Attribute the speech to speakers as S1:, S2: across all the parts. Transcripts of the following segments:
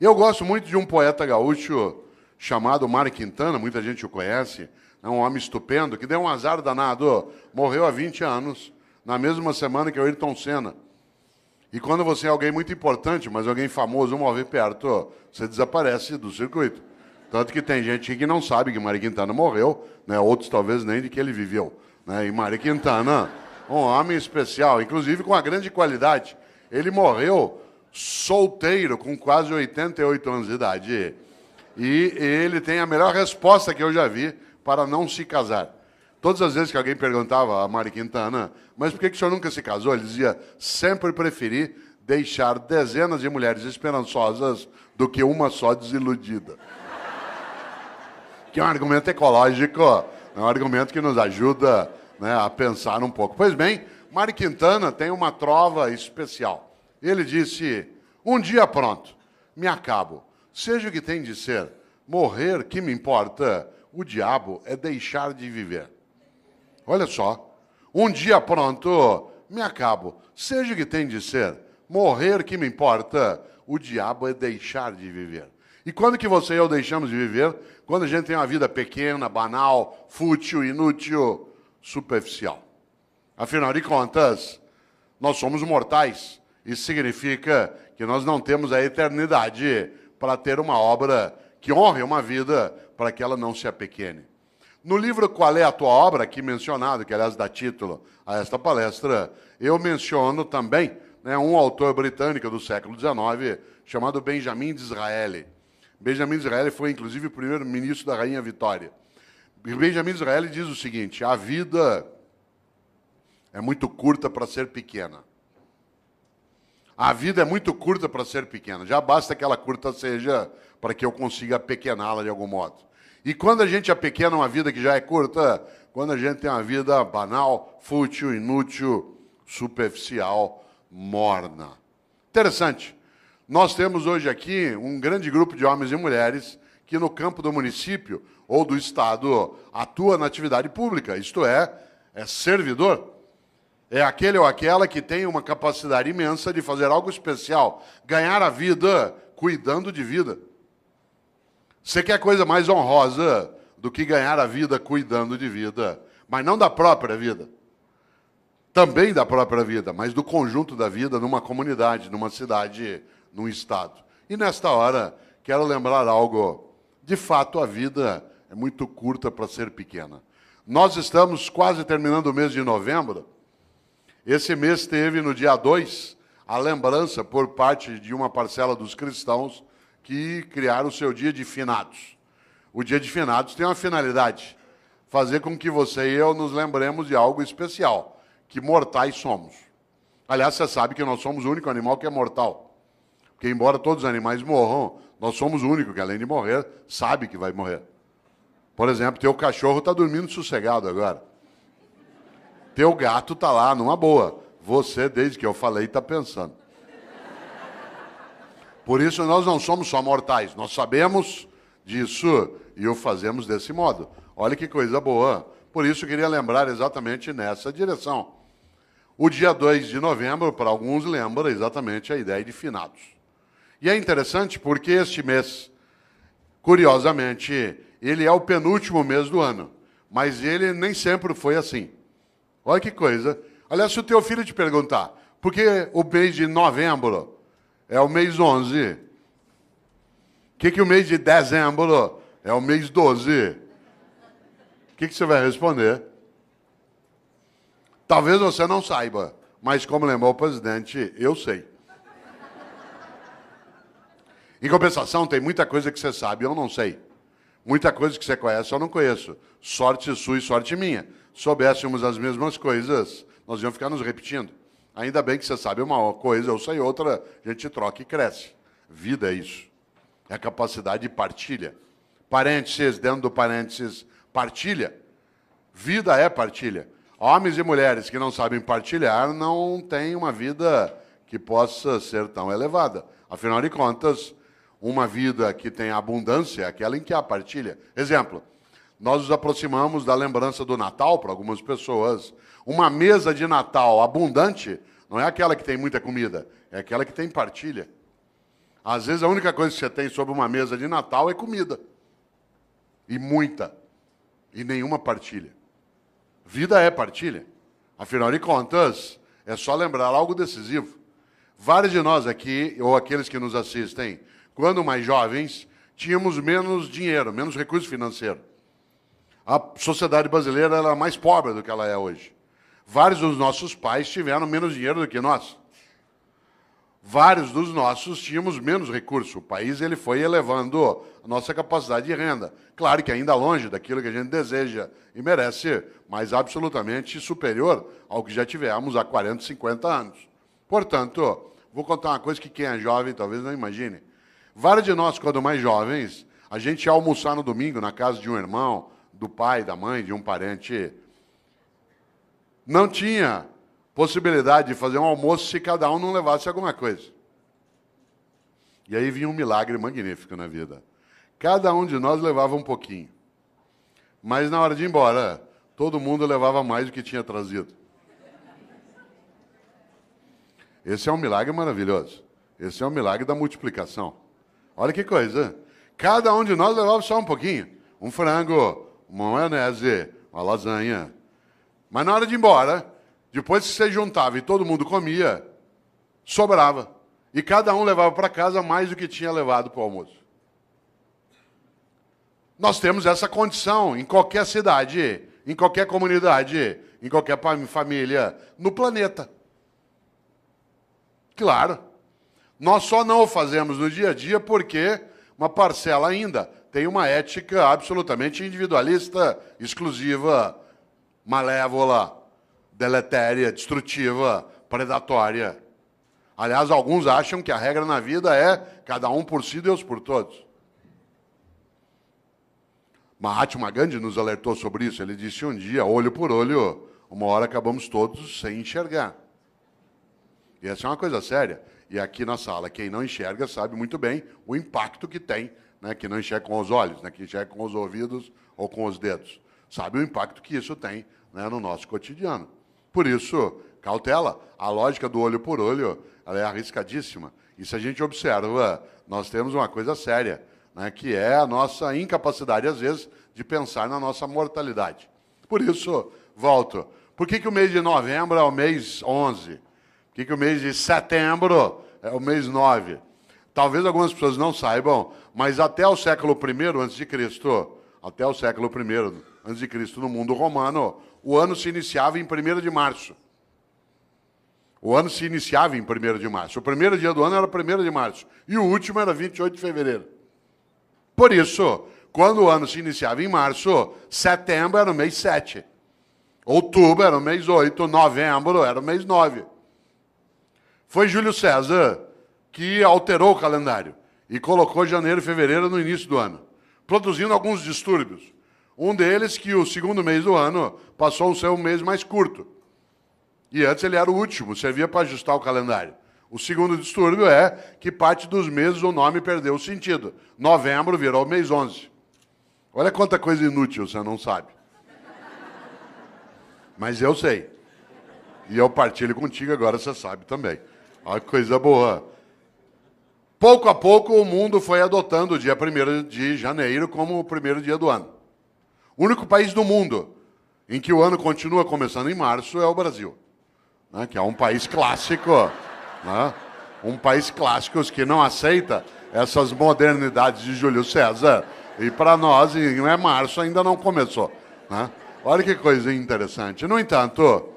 S1: Eu gosto muito de um poeta gaúcho chamado Mário Quintana, muita gente o conhece, é um homem estupendo, que deu um azar danado, morreu há 20 anos, na mesma semana que o Ayrton Senna. E quando você é alguém muito importante, mas alguém famoso morre perto, você desaparece do circuito. Tanto que tem gente que não sabe que Mário Quintana morreu, né? Outros talvez nem de que ele viveu. Né? E Mário Quintana, um homem especial, inclusive com uma grande qualidade. Ele morreu solteiro, com quase 88 anos de idade. E ele tem a melhor resposta que eu já vi para não se casar. Todas as vezes que alguém perguntava a Mário Quintana, mas por que o senhor nunca se casou? Ele dizia, sempre preferi deixar dezenas de mulheres esperançosas do que uma só desiludida. Que é um argumento ecológico, é um argumento que nos ajuda, né, a pensar um pouco. Pois bem, Mário Quintana tem uma trova especial. Ele disse, um dia pronto, me acabo, seja o que tem de ser, morrer que me importa, o diabo é deixar de viver. Olha só, um dia pronto, me acabo, seja o que tem de ser, morrer que me importa, o diabo é deixar de viver. E quando que você e eu deixamos de viver? Quando a gente tem uma vida pequena, banal, fútil, inútil, superficial. Afinal de contas, nós somos mortais. Isso significa que nós não temos a eternidade para ter uma obra que honre uma vida para que ela não se apequene. No livro Qual é a Tua Obra, aqui mencionado, que aliás dá título a esta palestra, eu menciono também, né, um autor britânico do século XIX chamado Benjamin Disraeli. Benjamin Disraeli foi, inclusive, o primeiro-ministro da Rainha Vitória. Benjamin Disraeli diz o seguinte, a vida é muito curta para ser pequena. A vida é muito curta para ser pequena. Já basta que ela curta seja para que eu consiga apequená-la de algum modo. E quando a gente apequena uma vida que já é curta, quando a gente tem uma vida banal, fútil, inútil, superficial, morna. Interessante. Nós temos hoje aqui um grande grupo de homens e mulheres que no campo do município ou do Estado atua na atividade pública, isto é servidor. É aquele ou aquela que tem uma capacidade imensa de fazer algo especial, ganhar a vida cuidando de vida. Você quer coisa mais honrosa do que ganhar a vida cuidando de vida, mas não da própria vida. Também da própria vida, mas do conjunto da vida numa comunidade, numa cidade, num estado. E nesta hora, quero lembrar algo. De fato, a vida é muito curta para ser pequena. Nós estamos quase terminando o mês de novembro. Esse mês teve, no dia 2, a lembrança por parte de uma parcela dos cristãos que criaram o seu dia de finados. O dia de finados tem uma finalidade, fazer com que você e eu nos lembremos de algo especial, que mortais somos. Aliás, você sabe que nós somos o único animal que é mortal. Porque, embora todos os animais morram, nós somos o único que, além de morrer, sabe que vai morrer. Por exemplo, teu cachorro está dormindo sossegado agora. Teu gato está lá, numa boa. Você, desde que eu falei, está pensando. Por isso, nós não somos só mortais. Nós sabemos disso e o fazemos desse modo. Olha que coisa boa. Por isso, eu queria lembrar exatamente nessa direção. O dia 2 de novembro, para alguns, lembra exatamente a ideia de finados. E é interessante porque este mês, curiosamente, ele é o penúltimo mês do ano. Mas ele nem sempre foi assim. Olha que coisa. Aliás, se o teu filho te perguntar, por que o mês de novembro é o mês 11? O que o mês de dezembro é o mês 12? O que você vai responder? Talvez você não saiba, mas como lembrou o presidente, eu sei. Em compensação, tem muita coisa que você sabe e eu não sei. Muita coisa que você conhece eu não conheço. Sorte sua e sorte minha. Soubéssemos as mesmas coisas, nós íamos ficar nos repetindo. Ainda bem que você sabe uma coisa, eu sei outra, a gente troca e cresce. Vida é isso. É a capacidade de partilha. Parênteses, dentro do parênteses, partilha. Vida é partilha. Homens e mulheres que não sabem partilhar não têm uma vida que possa ser tão elevada. Afinal de contas, uma vida que tem abundância é aquela em que há partilha. Exemplo, nós nos aproximamos da lembrança do Natal para algumas pessoas. Uma mesa de Natal abundante não é aquela que tem muita comida, é aquela que tem partilha. Às vezes a única coisa que você tem sobre uma mesa de Natal é comida. E muita. E nenhuma partilha. Vida é partilha. Afinal de contas, é só lembrar algo decisivo. Vários de nós aqui, ou aqueles que nos assistem, quando mais jovens, tínhamos menos dinheiro, menos recurso financeiro. A sociedade brasileira era mais pobre do que ela é hoje. Vários dos nossos pais tiveram menos dinheiro do que nós. Vários dos nossos tínhamos menos recurso. O país ele foi elevando a nossa capacidade de renda. Claro que ainda longe daquilo que a gente deseja e merece, mas absolutamente superior ao que já tivemos há 40, 50 anos. Portanto, vou contar uma coisa que quem é jovem talvez não imagine. Vários de nós, quando mais jovens, a gente ia almoçar no domingo na casa de um irmão, do pai, da mãe, de um parente. Não tinha possibilidade de fazer um almoço se cada um não levasse alguma coisa. E aí vinha um milagre magnífico na vida. Cada um de nós levava um pouquinho. Mas na hora de ir embora, todo mundo levava mais do que tinha trazido. Esse é um milagre maravilhoso. Esse é um milagre da multiplicação. Olha que coisa. Cada um de nós levava só um pouquinho. Um frango, uma maionese, uma lasanha. Mas na hora de ir embora, depois que você juntava e todo mundo comia, sobrava. E cada um levava para casa mais do que tinha levado para o almoço. Nós temos essa condição em qualquer cidade, em qualquer comunidade, em qualquer família, no planeta. Claro. Nós só não o fazemos no dia a dia porque uma parcela ainda tem uma ética absolutamente individualista, exclusiva, malévola, deletéria, destrutiva, predatória. Aliás, alguns acham que a regra na vida é cada um por si, Deus por todos. Mahatma Gandhi nos alertou sobre isso. Ele disse um dia, olho por olho, uma hora acabamos todos sem enxergar. E essa é uma coisa séria. E aqui na sala, quem não enxerga sabe muito bem o impacto que tem, né, que não enxerga com os olhos, né, que enxerga com os ouvidos ou com os dedos. Sabe o impacto que isso tem, né, no nosso cotidiano. Por isso, cautela. A lógica do olho por olho ela é arriscadíssima. E se a gente observa, nós temos uma coisa séria, né, que é a nossa incapacidade, às vezes, de pensar na nossa mortalidade. Por isso, volto. Por que o mês de novembro é o mês 11? Por que o mês de setembro é o mês 9? Talvez algumas pessoas não saibam, mas até o século I a.C., até o século I a.C., no mundo romano, o ano se iniciava em 1º de março. O ano se iniciava em 1º de março. O primeiro dia do ano era 1º de março. E o último era 28 de fevereiro. Por isso, quando o ano se iniciava em março, setembro era o mês 7. Outubro era o mês 8. Novembro era o mês 9. Foi Júlio César que alterou o calendário e colocou janeiro e fevereiro no início do ano, produzindo alguns distúrbios. Um deles que o segundo mês do ano passou a ser um mês mais curto. E antes ele era o último, servia para ajustar o calendário. O segundo distúrbio é que parte dos meses o nome perdeu o sentido. Novembro virou mês 11. Olha quanta coisa inútil você não sabe. Mas eu sei. E eu partilho contigo, agora você sabe também. Olha que coisa boa. Pouco a pouco o mundo foi adotando o dia 1º de janeiro como o primeiro dia do ano. O único país do mundo em que o ano continua começando em março é o Brasil, né, que é um país clássico, né, um país clássico que não aceita essas modernidades de Júlio César. E para nós, em março ainda não começou. Né? Olha que coisa interessante. No entanto,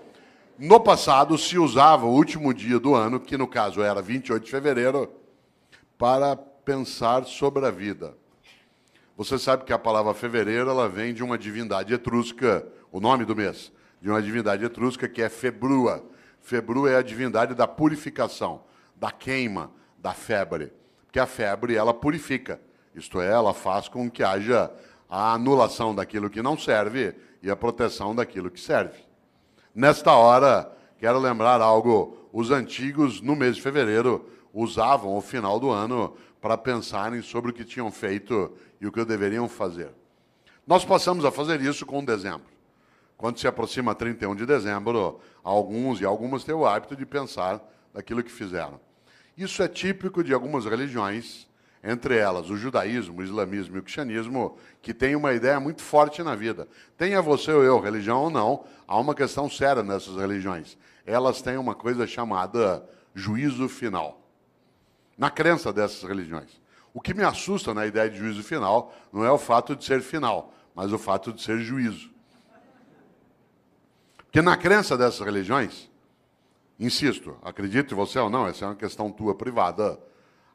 S1: no passado se usava o último dia do ano, que no caso era 28 de fevereiro, para pensar sobre a vida. Você sabe que a palavra fevereiro ela vem de uma divindade etrusca, o nome do mês, de uma divindade etrusca que é Februa. Februa é a divindade da purificação, da queima, da febre. Porque a febre, ela purifica. Isto é, ela faz com que haja a anulação daquilo que não serve e a proteção daquilo que serve. Nesta hora, quero lembrar algo. Os antigos, no mês de fevereiro, usavam o final do ano para pensarem sobre o que tinham feito e o que deveriam fazer. Nós passamos a fazer isso com dezembro. Quando se aproxima 31 de dezembro, alguns e algumas têm o hábito de pensar daquilo que fizeram. Isso é típico de algumas religiões, entre elas o judaísmo, o islamismo e o cristianismo, que tem uma ideia muito forte na vida. Tenha você ou eu religião ou não, há uma questão séria nessas religiões. Elas têm uma coisa chamada juízo final. Na crença dessas religiões. O que me assusta na ideia de juízo final não é o fato de ser final, mas o fato de ser juízo. Porque na crença dessas religiões, insisto, acredite você ou não, essa é uma questão tua privada,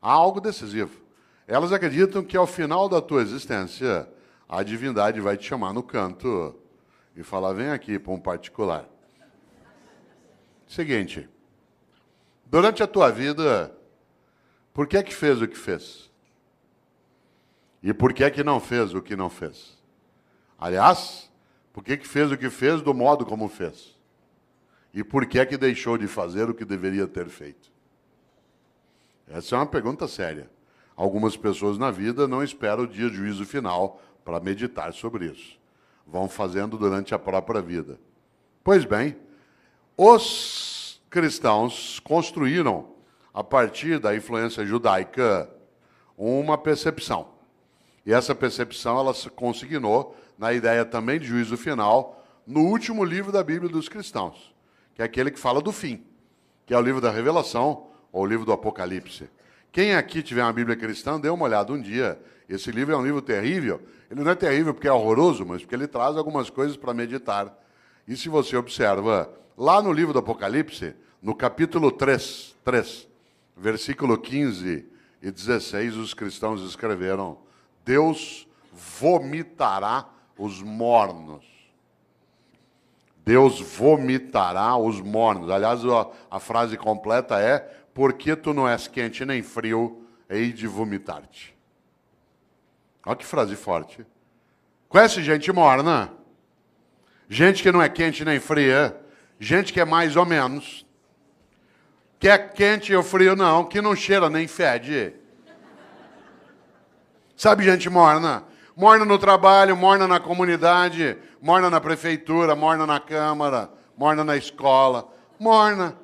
S1: há algo decisivo. Elas acreditam que ao final da tua existência, a divindade vai te chamar no canto e falar, vem aqui para um particular. Seguinte, durante a tua vida, por que é que fez o que fez? E por que é que não fez o que não fez? Aliás, por que é que fez o que fez do modo como fez? E por que é que deixou de fazer o que deveria ter feito? Essa é uma pergunta séria. Algumas pessoas na vida não esperam o dia de juízo final para meditar sobre isso. Vão fazendo durante a própria vida. Pois bem, os cristãos construíram, a partir da influência judaica, uma percepção. E essa percepção ela se consignou na ideia também de juízo final no último livro da Bíblia dos cristãos, que é aquele que fala do fim, que é o livro da Revelação ou o livro do Apocalipse. Quem aqui tiver uma Bíblia cristã, dê uma olhada um dia. Esse livro é um livro terrível. Ele não é terrível porque é horroroso, mas porque ele traz algumas coisas para meditar. E se você observa, lá no livro do Apocalipse, no capítulo 3, versículo 15 e 16, os cristãos escreveram, Deus vomitará os mornos. Deus vomitará os mornos. Aliás, a frase completa é, porque tu não és quente nem frio, hei de vomitar-te. Olha que frase forte. Conhece gente morna? Gente que não é quente nem fria? Gente que é mais ou menos? Que é quente ou frio não, que não cheira nem fede. Sabe gente morna? Morna no trabalho, morna na comunidade, morna na prefeitura, morna na Câmara, morna na escola. Morna.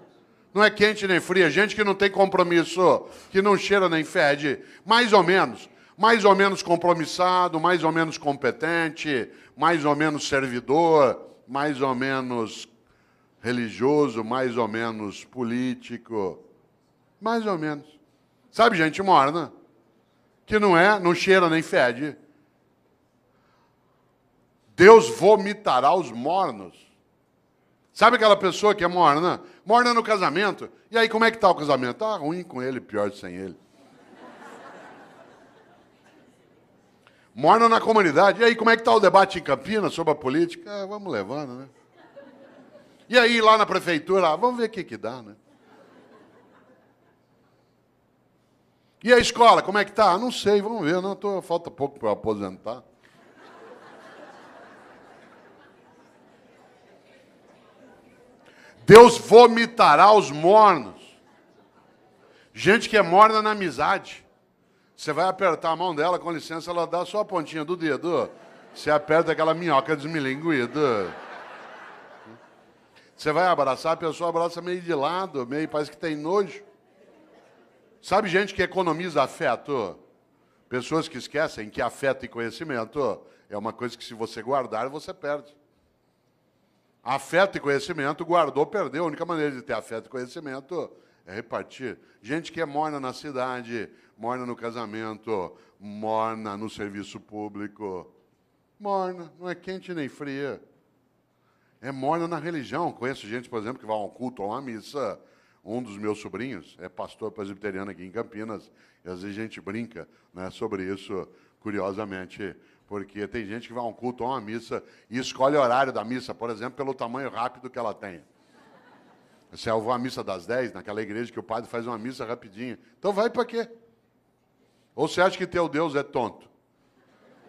S1: Não é quente nem fria. Gente que não tem compromisso, que não cheira nem fede. Mais ou menos compromissado, mais ou menos competente, mais ou menos servidor, mais ou menos religioso, mais ou menos político. Mais ou menos. Sabe gente morna? Que não cheira nem fede. Deus vomitará os mornos. Sabe aquela pessoa que é morna? Morna no casamento. E aí, como é que está o casamento? Ah, ruim com ele, pior sem ele. Morna na comunidade. E aí, como é que está o debate em Campinas sobre a política? Ah, vamos levando, né? E aí, lá na prefeitura, vamos ver o que dá, né? E a escola, como é que está? Não sei, vamos ver. Falta pouco para eu aposentar. Deus vomitará os mornos. Gente que é morna na amizade. Você vai apertar a mão dela, com licença, ela dá só a pontinha do dedo. Você aperta aquela minhoca desmilinguida. Você vai abraçar, a pessoa abraça meio de lado, meio parece que tem nojo. Sabe gente que economiza afeto? Pessoas que esquecem que afeto e conhecimento é uma coisa que se você guardar, você perde. Afeto e conhecimento, guardou, perdeu. A única maneira de ter afeto e conhecimento é repartir. Gente que é morna na cidade, morna no casamento, morna no serviço público. Morna, não é quente nem fria. É morna na religião. Conheço gente, por exemplo, que vai a um culto ou a uma missa. Um dos meus sobrinhos é pastor presbiteriano aqui em Campinas. E às vezes a gente brinca, né, sobre isso, curiosamente. Porque tem gente que vai a um culto ou a uma missa e escolhe o horário da missa, por exemplo, pelo tamanho rápido que ela tem. Se eu vou à missa das 10, naquela igreja que o padre faz uma missa rapidinho. Então vai para quê? Ou você acha que teu Deus é tonto?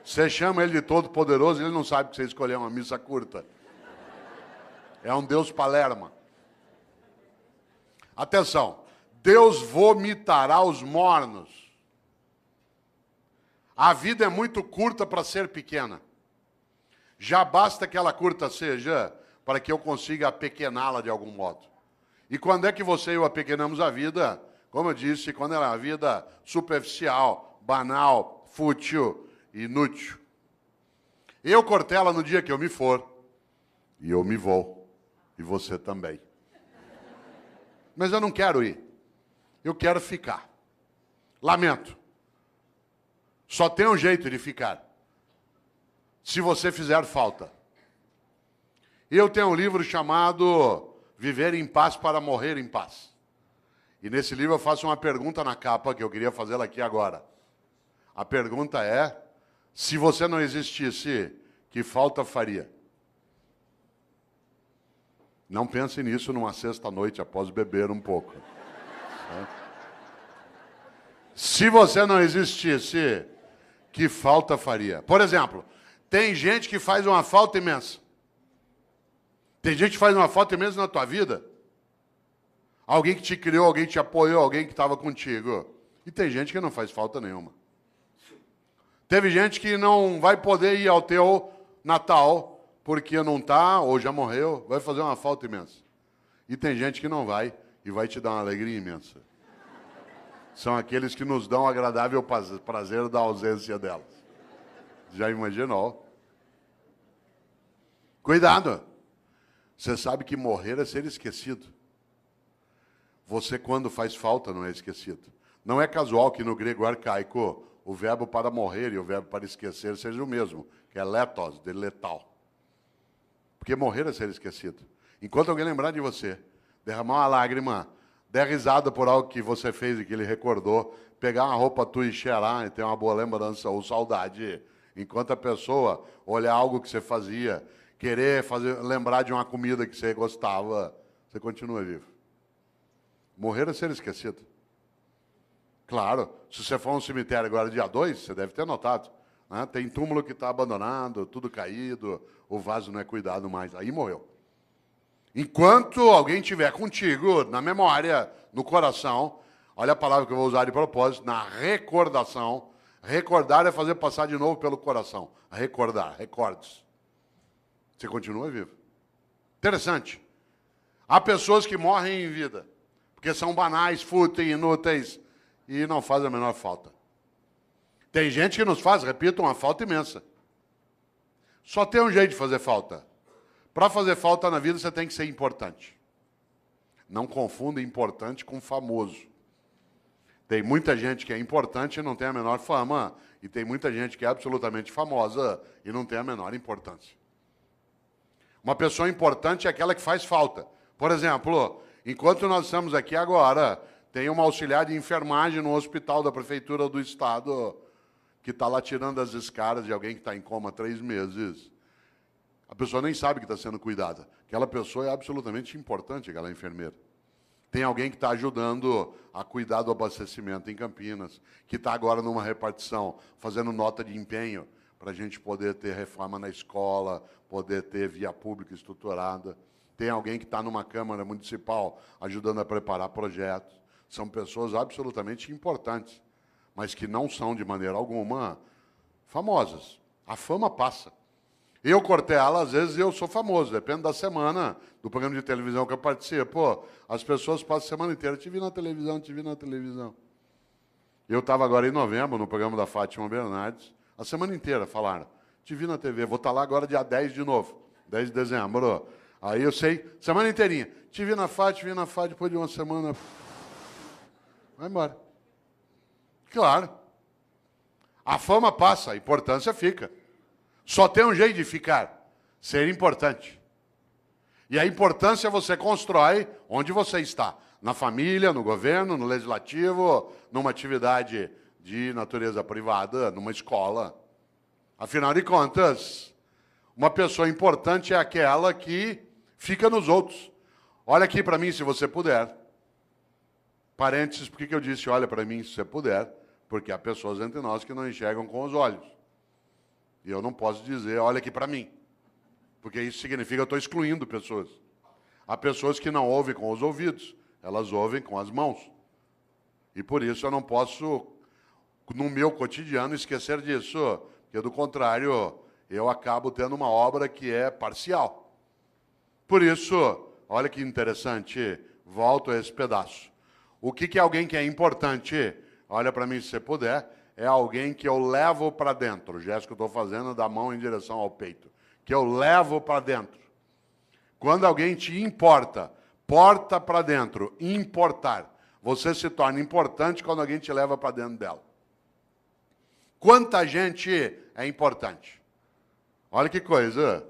S1: Você chama ele de todo-poderoso e ele não sabe que você escolheu uma missa curta. É um Deus palerma. Atenção, Deus vomitará os mornos. A vida é muito curta para ser pequena. Já basta que ela curta seja para que eu consiga apequená-la de algum modo. E quando é que você e eu apequenamos a vida? como eu disse, quando é uma vida superficial, banal, fútil e inútil. Eu, Cortella, no dia que eu me for, e eu me vou, e você também. Mas eu não quero ir, eu quero ficar. Lamento. Só tem um jeito de ficar. Se você fizer falta. Eu tenho um livro chamado Viver em Paz para Morrer em Paz. E nesse livro eu faço uma pergunta na capa, que eu queria fazê-la aqui agora. A pergunta é, se você não existisse, que falta faria? Não pense nisso numa sexta-noite, após beber um pouco. Se você não existisse, que falta faria? Por exemplo, tem gente que faz uma falta imensa. Tem gente que faz uma falta imensa na tua vida. Alguém que te criou, alguém que te apoiou, alguém que estava contigo. E tem gente que não faz falta nenhuma. Teve gente que não vai poder ir ao teu Natal, porque não está, ou já morreu, vai fazer uma falta imensa. E tem gente que não vai, e vai te dar uma alegria imensa. São aqueles que nos dão o agradável prazer da ausência delas. Já imaginou? Cuidado! Você sabe que morrer é ser esquecido. Você, quando faz falta, não é esquecido. Não é casual que no grego arcaico o verbo para morrer e o verbo para esquecer seja o mesmo, que é letos, de letal. Porque morrer é ser esquecido. Enquanto alguém lembrar de você, derramar uma lágrima, der risada por algo que você fez e que ele recordou, pegar uma roupa tua e cheirar e ter uma boa lembrança ou saudade, enquanto a pessoa olhar algo que você fazia, querer lembrar de uma comida que você gostava, você continua vivo. Morrer é ser esquecido. Claro, se você for a um cemitério agora dia 2, você deve ter notado, né? Tem túmulo que está abandonado, tudo caído, o vaso não é cuidado mais, aí morreu. Enquanto alguém estiver contigo, na memória, no coração, olha a palavra que eu vou usar de propósito, na recordação. Recordar é fazer passar de novo pelo coração. Recordar, recordes. Você continua vivo. Interessante. Há pessoas que morrem em vida, porque são banais, fúteis, inúteis, e não fazem a menor falta. Tem gente que nos faz, repito, uma falta imensa. Só tem um jeito de fazer falta. Para fazer falta na vida, você tem que ser importante. Não confunda importante com famoso. Tem muita gente que é importante e não tem a menor fama, e tem muita gente que é absolutamente famosa e não tem a menor importância. Uma pessoa importante é aquela que faz falta. Por exemplo, enquanto nós estamos aqui agora, tem uma auxiliar de enfermagem no hospital da prefeitura do estado que está lá tirando as escaras de alguém que está em coma há 3 meses. A pessoa nem sabe que está sendo cuidada. Aquela pessoa é absolutamente importante, aquela enfermeira. Tem alguém que está ajudando a cuidar do abastecimento em Campinas, que está agora numa repartição, fazendo nota de empenho, para a gente poder ter reforma na escola, poder ter via pública estruturada. Tem alguém que está numa Câmara Municipal ajudando a preparar projetos. São pessoas absolutamente importantes, mas que não são, de maneira alguma, famosas. A fama passa. Eu, Cortella, às vezes eu sou famoso, depende da semana, do programa de televisão que eu participo. As pessoas passam a semana inteira, te vi na televisão, te vi na televisão. Eu estava agora em novembro, no programa da Fátima Bernardes, a semana inteira falaram, te vi na TV, vou estar lá agora dia 10 de novo, 10 de dezembro. Aí eu sei, semana inteirinha, te vi na Fátima, depois de uma semana, vai embora. Claro. A fama passa, a importância fica. Só tem um jeito de ficar, ser importante. E a importância você constrói onde você está. Na família, no governo, no legislativo, numa atividade de natureza privada, numa escola. Afinal de contas, uma pessoa importante é aquela que fica nos outros. Olha aqui para mim, se você puder. Parênteses, por que eu disse olha para mim, se você puder? Porque há pessoas entre nós que não enxergam com os olhos. E eu não posso dizer, olha aqui para mim. Porque isso significa que eu estou excluindo pessoas. Há pessoas que não ouvem com os ouvidos, elas ouvem com as mãos. E por isso eu não posso, no meu cotidiano, esquecer disso. Porque, do contrário, eu acabo tendo uma obra que é parcial. Por isso, olha que interessante, volto a esse pedaço. O que é alguém que é importante? Olha para mim se você puder. É alguém que eu levo para dentro. O gesto que eu estou fazendo da mão em direção ao peito. Que eu levo para dentro. Quando alguém te importa, porta para dentro, importar. Você se torna importante quando alguém te leva para dentro dela. Quanta gente é importante? Olha que coisa.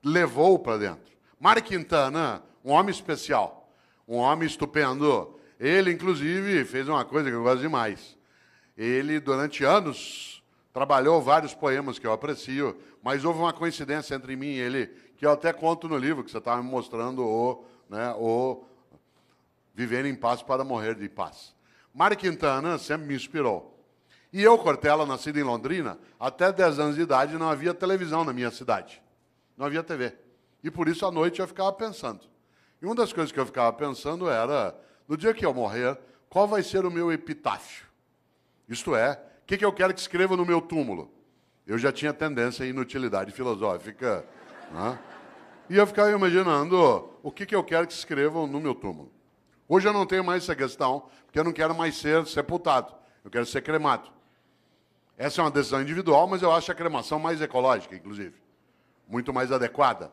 S1: Levou para dentro. Mário Quintana, um homem especial. Um homem estupendo. Ele, inclusive, fez uma coisa que eu gosto demais. Ele, durante anos, trabalhou vários poemas que eu aprecio, mas houve uma coincidência entre mim e ele, que eu até conto no livro, que você estava me mostrando, o Viver em Paz para Morrer de Paz. Mário Quintana sempre me inspirou. E eu, Cortella, nascido em Londrina, até 10 anos de idade não havia televisão na minha cidade. Não havia TV. E por isso, à noite, eu ficava pensando. E uma das coisas que eu ficava pensando era, no dia que eu morrer, qual vai ser o meu epitáfio? Isto é, o que eu quero que escreva no meu túmulo? Eu já tinha tendência à inutilidade filosófica, né? E eu ficava imaginando o que eu quero que escrevam no meu túmulo. Hoje eu não tenho mais essa questão, porque eu não quero mais ser sepultado. Eu quero ser cremado. Essa é uma decisão individual, mas eu acho a cremação mais ecológica, inclusive. Muito mais adequada.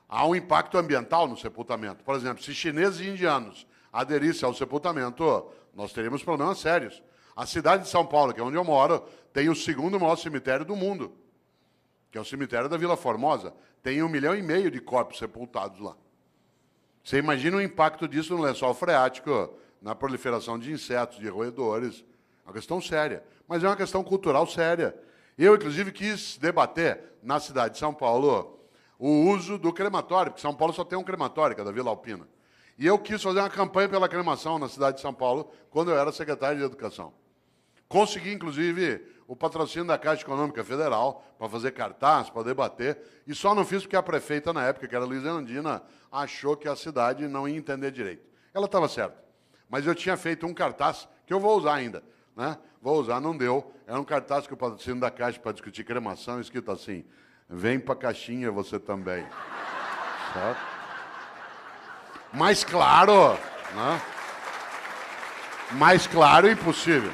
S1: Há um impacto ambiental no sepultamento. Por exemplo, se chineses e indianos aderissem ao sepultamento, nós teríamos problemas sérios. A cidade de São Paulo, que é onde eu moro, tem o segundo maior cemitério do mundo, que é o cemitério da Vila Formosa. Tem 1,5 milhão de corpos sepultados lá. Você imagina o impacto disso no lençol freático, na proliferação de insetos, de roedores. É uma questão séria, mas é uma questão cultural séria. Eu, inclusive, quis debater na cidade de São Paulo o uso do crematório, porque São Paulo só tem um crematório, que é da Vila Alpina. E eu quis fazer uma campanha pela cremação na cidade de São Paulo, quando eu era secretário de Educação. Consegui, inclusive, o patrocínio da Caixa Econômica Federal para fazer cartaz, para debater, e só não fiz porque a prefeita, na época, que era Luiza Erundina, achou que a cidade não ia entender direito. Ela estava certa. Mas eu tinha feito um cartaz, que eu vou usar ainda, né? Vou usar, não deu. Era um cartaz que o patrocínio da Caixa para discutir cremação, escrito assim, vem para a caixinha você também. Certo? Mais claro, né? Mais claro impossível.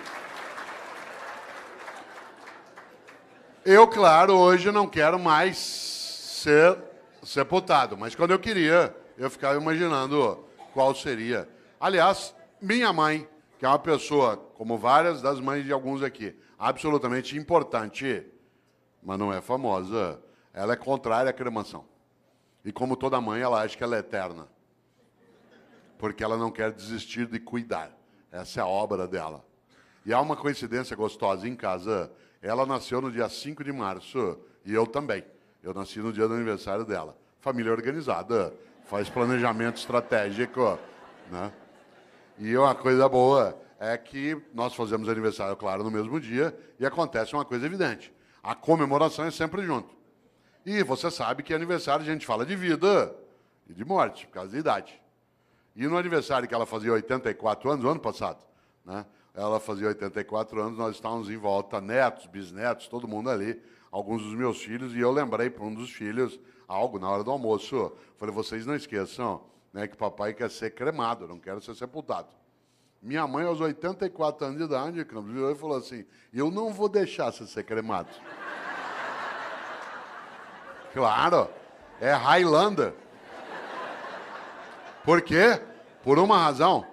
S1: Eu, claro, hoje não quero mais ser sepultado, mas quando eu queria, eu ficava imaginando qual seria. Aliás, minha mãe, que é uma pessoa, como várias das mães de alguns aqui, absolutamente importante, mas não é famosa, ela é contrária à cremação. E como toda mãe, ela acha que ela é eterna. Porque ela não quer desistir de cuidar. Essa é a obra dela. E há uma coincidência gostosa em casa. Ela nasceu no dia 5 de março, e eu também. Eu nasci no dia do aniversário dela. Família organizada, faz planejamento estratégico, né? E uma coisa boa é que nós fazemos aniversário, claro, no mesmo dia, e acontece uma coisa evidente. A comemoração é sempre junto. E você sabe que aniversário a gente fala de vida e de morte, por causa da idade. E no aniversário que ela fazia 84 anos, o ano passado, né? Ela fazia 84 anos, nós estávamos em volta, netos, bisnetos, todo mundo ali, alguns dos meus filhos, e eu lembrei para um dos filhos algo na hora do almoço. Falei, vocês não esqueçam, né, que papai quer ser cremado, não quer ser sepultado. Minha mãe, aos 84 anos de idade, virou e falou assim, eu não vou deixar você ser cremado. Claro, é Highlander. Por quê? Por uma razão,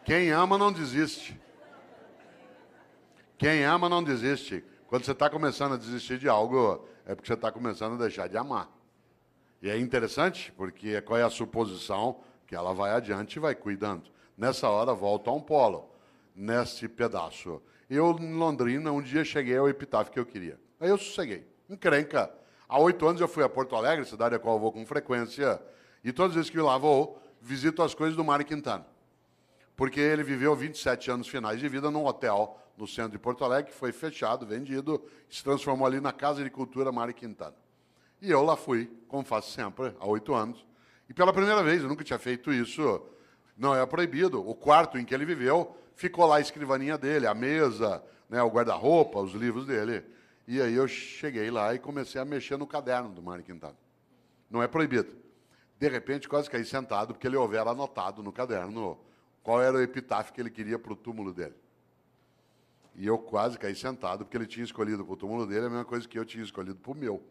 S1: quem ama não desiste. Quem ama não desiste. Quando você está começando a desistir de algo, é porque você está começando a deixar de amar. E é interessante, porque qual é a suposição? Que ela vai adiante e vai cuidando. Nessa hora, volta a um polo, nesse pedaço. Eu, em Londrina, um dia cheguei ao epitáfio que eu queria. Aí eu sosseguei. Encrenca. Há 8 anos eu fui a Porto Alegre, cidade a qual eu vou com frequência, e todas as vezes que eu lá vou, visito as coisas do Mário Quintana. Porque ele viveu 27 anos finais de vida num hotel no centro de Porto Alegre, que foi fechado, vendido, se transformou ali na Casa de Cultura Mário Quintana. E eu lá fui, como faço sempre, há 8 anos, e pela primeira vez, eu nunca tinha feito isso, não é proibido. O quarto em que ele viveu, ficou lá a escrivaninha dele, a mesa, né, o guarda-roupa, os livros dele. E aí eu cheguei lá e comecei a mexer no caderno do Mário Quintana. Não é proibido. De repente, quase caí sentado, porque ele houvera anotado no caderno qual era o epitáfio que ele queria para o túmulo dele. E eu quase caí sentado, porque ele tinha escolhido para o túmulo dele a mesma coisa que eu tinha escolhido para o meu.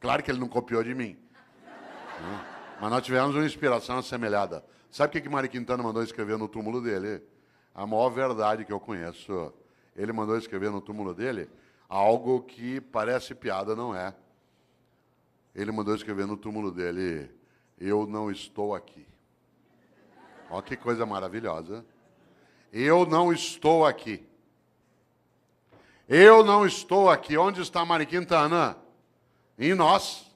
S1: Claro que ele não copiou de mim. Né? Mas nós tivemos uma inspiração assemelhada. Sabe o que Mário Quintana mandou escrever no túmulo dele? A maior verdade que eu conheço. Ele mandou escrever no túmulo dele algo que parece piada, não é. Ele mandou escrever no túmulo dele: eu não estou aqui. Olha que coisa maravilhosa. Eu não estou aqui. Eu não estou aqui. Onde está Mário Quintana? Em nós.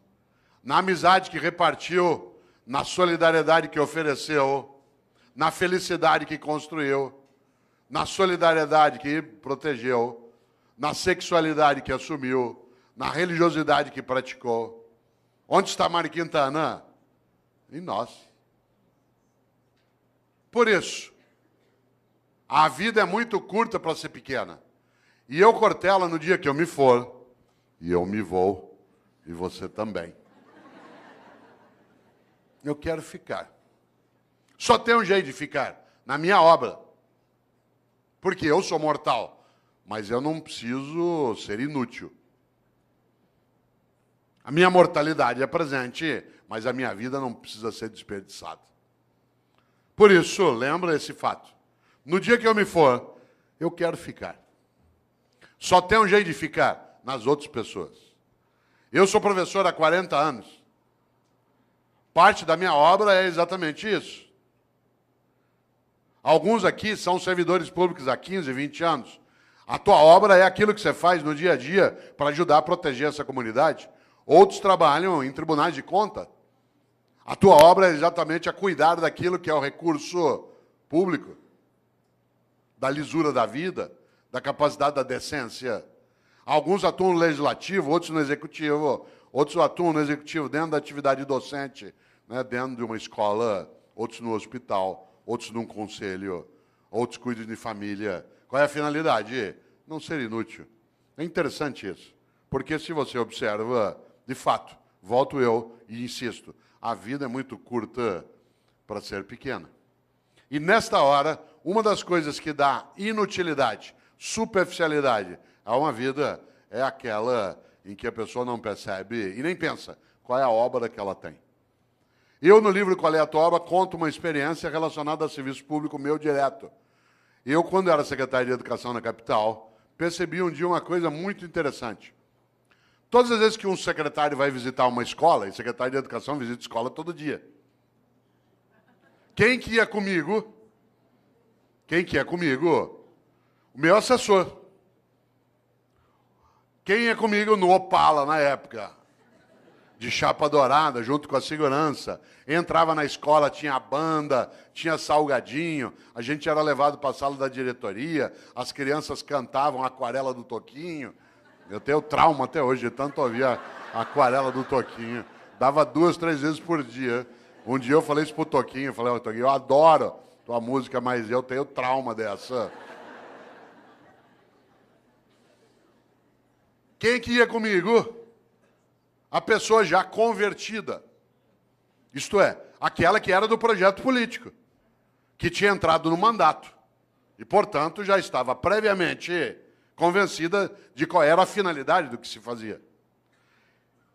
S1: Na amizade que repartiu, na solidariedade que ofereceu, na felicidade que construiu, na solidariedade que protegeu, na sexualidade que assumiu, na religiosidade que praticou. Onde está Mário Quintana? Em nós. Por isso, a vida é muito curta para ser pequena. E eu, Cortella, no dia que eu me for, e eu me vou, e você também, eu quero ficar. Só tem um jeito de ficar, na minha obra. Porque eu sou mortal, mas eu não preciso ser inútil. A minha mortalidade é presente, mas a minha vida não precisa ser desperdiçada. Por isso, lembra esse fato. No dia que eu me for, eu quero ficar. Só tem um jeito de ficar, nas outras pessoas. Eu sou professor há 40 anos. Parte da minha obra é exatamente isso. Alguns aqui são servidores públicos há 15, 20 anos. A tua obra é aquilo que você faz no dia a dia para ajudar a proteger essa comunidade. Outros trabalham em tribunais de conta. A tua obra é exatamente a cuidar daquilo que é o recurso público, da lisura da vida, da capacidade da decência. Alguns atuam no legislativo, outros no executivo, outros atuam no executivo dentro da atividade docente, né, dentro de uma escola, outros no hospital, outros num conselho, outros cuidam de família. Qual é a finalidade? Não ser inútil. É interessante isso, porque se você observa, de fato, volto eu e insisto, a vida é muito curta para ser pequena. E nesta hora, uma das coisas que dá inutilidade, superficialidade a uma vida é aquela em que a pessoa não percebe e nem pensa qual é a obra que ela tem. Eu, no livro Qual é a Tua Obra, conto uma experiência relacionada a serviço público meu direto. Eu, quando era secretário de Educação na capital, percebi um dia uma coisa muito interessante. Todas as vezes que um secretário vai visitar uma escola, e secretário de Educação visita escola todo dia. Quem que ia comigo? Quem que ia comigo? O meu assessor. Quem ia comigo no Opala, na época? De chapa dourada, junto com a segurança. Entrava na escola, tinha banda, tinha salgadinho, a gente era levado para a sala da diretoria, as crianças cantavam a Aquarela do Toquinho. Eu tenho trauma até hoje, de tanto ouvir a Aquarela do Toquinho. Dava 2, 3 vezes por dia. Um dia eu falei isso pro Toquinho, eu falei, Toquinho, eu adoro tua música, mas eu tenho trauma dessa. Quem que ia comigo? A pessoa já convertida. Isto é, aquela que era do projeto político, que tinha entrado no mandato. E, portanto, já estava previamente convencida de qual era a finalidade do que se fazia.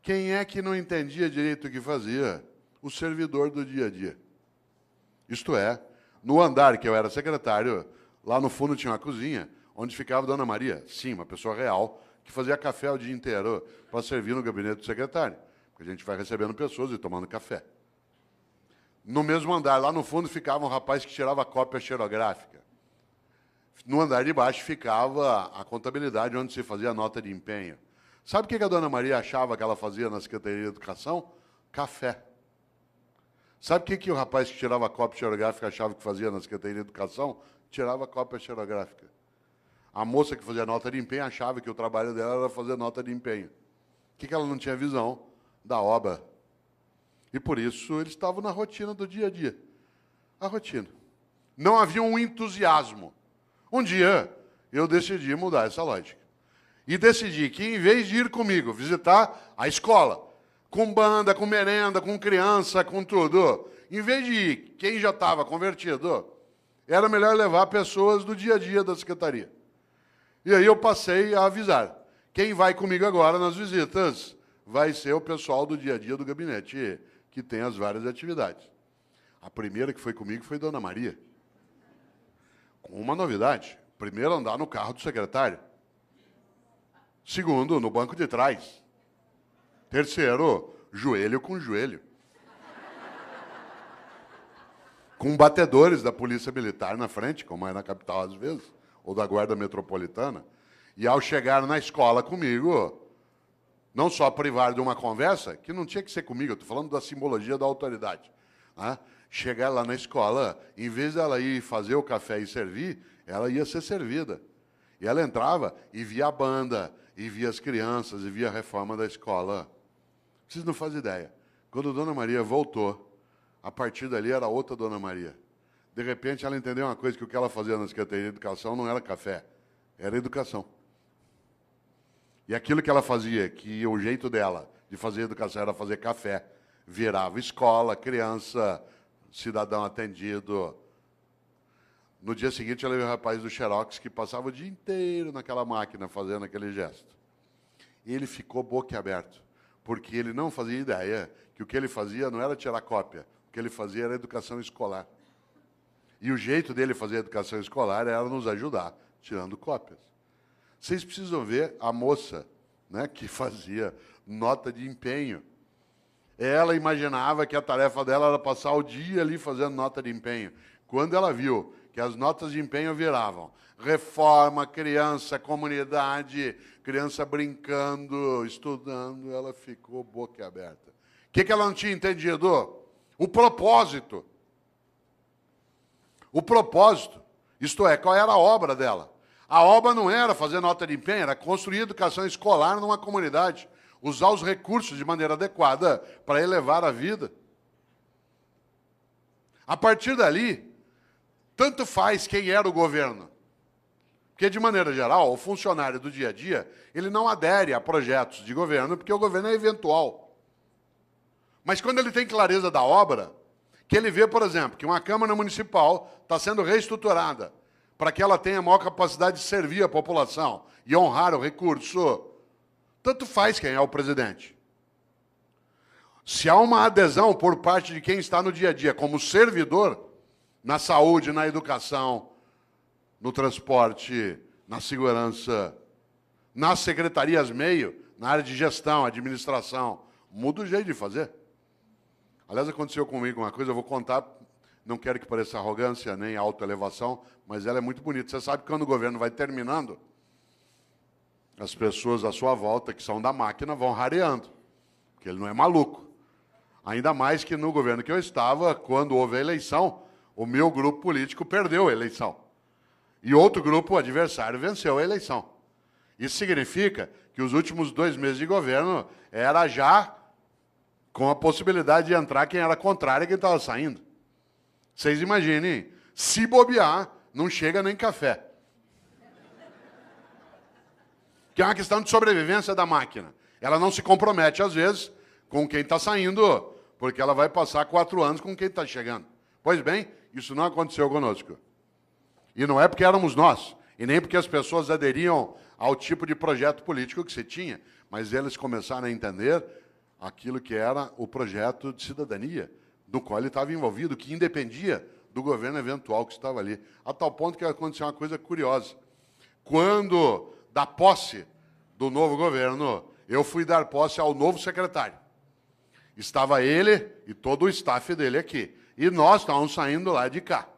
S1: Quem é que não entendia direito o que fazia? O servidor do dia a dia. Isto é, no andar que eu era secretário, lá no fundo tinha uma cozinha, onde ficava Dona Maria, sim, uma pessoa real, que fazia café o dia inteiro para servir no gabinete do secretário. Porque a gente vai recebendo pessoas e tomando café. No mesmo andar, lá no fundo, ficava um rapaz que tirava cópia xerográfica. No andar de baixo ficava a contabilidade, onde se fazia a nota de empenho. Sabe o que a Dona Maria achava que ela fazia na Secretaria de Educação? Café. Sabe o que o rapaz que tirava cópia xerográfica achava que fazia na Secretaria de Educação? Tirava cópia xerográfica. A moça que fazia nota de empenho achava que o trabalho dela era fazer nota de empenho. O que ela não tinha visão? Da obra. E por isso eles estavam na rotina do dia a dia. A rotina. Não havia um entusiasmo. Um dia eu decidi mudar essa lógica. E decidi que, em vez de ir comigo visitar a escola, com banda, com merenda, com criança, com tudo, em vez de ir quem já estava convertido, era melhor levar pessoas do dia a dia da secretaria. E aí eu passei a avisar. Quem vai comigo agora nas visitas vai ser o pessoal do dia a dia do gabinete, que tem as várias atividades. A primeira que foi comigo foi Dona Maria. Com uma novidade. Primeiro, andar no carro do secretário. Segundo, no banco de trás. Terceiro, joelho com joelho. Com batedores da Polícia Militar na frente, como é na capital às vezes, ou da Guarda Metropolitana. E ao chegar na escola comigo, não só privar de uma conversa, que não tinha que ser comigo, eu estou falando da simbologia da autoridade. Né? Chegar lá na escola, em vez dela ir fazer o café e servir, ela ia ser servida. E ela entrava e via a banda, e via as crianças, e via a reforma da escola. Vocês não fazem ideia. Quando a Dona Maria voltou, a partir dali era outra Dona Maria. De repente, ela entendeu uma coisa, que o que ela fazia na Secretaria de Educação não era café, era educação. E aquilo que ela fazia, que o jeito dela de fazer educação era fazer café, virava escola, criança, cidadão atendido. No dia seguinte, ela viu o rapaz do Xerox que passava o dia inteiro naquela máquina fazendo aquele gesto. E ele ficou boquiaberto, porque ele não fazia ideia que o que ele fazia não era tirar cópia, o que ele fazia era educação escolar. E o jeito dele fazer educação escolar era nos ajudar, tirando cópias. Vocês precisam ver a moça, né, que fazia nota de empenho. Ela imaginava que a tarefa dela era passar o dia ali fazendo nota de empenho. Quando ela viu que as notas de empenho viravam reforma, criança, comunidade, criança brincando, estudando, ela ficou boquiaberta. O que ela não tinha entendido? O propósito. O propósito, isto é, qual era a obra dela? A obra não era fazer nota de empenho, era construir educação escolar numa comunidade, usar os recursos de maneira adequada para elevar a vida. A partir dali, tanto faz quem era o governo. Porque, de maneira geral, o funcionário do dia a dia, ele não adere a projetos de governo, porque o governo é eventual. Mas quando ele tem clareza da obra, que ele vê, por exemplo, que uma Câmara Municipal está sendo reestruturada para que ela tenha maior capacidade de servir a população e honrar o recurso, tanto faz quem é o presidente. Se há uma adesão por parte de quem está no dia a dia como servidor, na saúde, na educação, no transporte, na segurança, nas secretarias meio, na área de gestão, administração, muda o jeito de fazer. Aliás, aconteceu comigo uma coisa, eu vou contar, não quero que pareça arrogância nem autoelevação, mas ela é muito bonita. Você sabe que quando o governo vai terminando, as pessoas à sua volta, que são da máquina, vão rareando, porque ele não é maluco. Ainda mais que no governo que eu estava, quando houve a eleição, o meu grupo político perdeu a eleição. E outro grupo, o adversário, venceu a eleição. Isso significa que os últimos 2 meses de governo era já com a possibilidade de entrar quem era contrário a quem estava saindo. Vocês imaginem, se bobear, não chega nem café. Que é uma questão de sobrevivência da máquina. Ela não se compromete, às vezes, com quem está saindo, porque ela vai passar 4 anos com quem está chegando. Pois bem, isso não aconteceu conosco. E não é porque éramos nós, e nem porque as pessoas aderiam ao tipo de projeto político que se tinha, mas eles começaram a entender aquilo que era o projeto de cidadania, do qual ele estava envolvido, que independia do governo eventual que estava ali. A tal ponto que aconteceu uma coisa curiosa. Quando, da posse do novo governo, eu fui dar posse ao novo secretário. Estava ele e todo o staff dele aqui. E nós estávamos saindo lá de cá.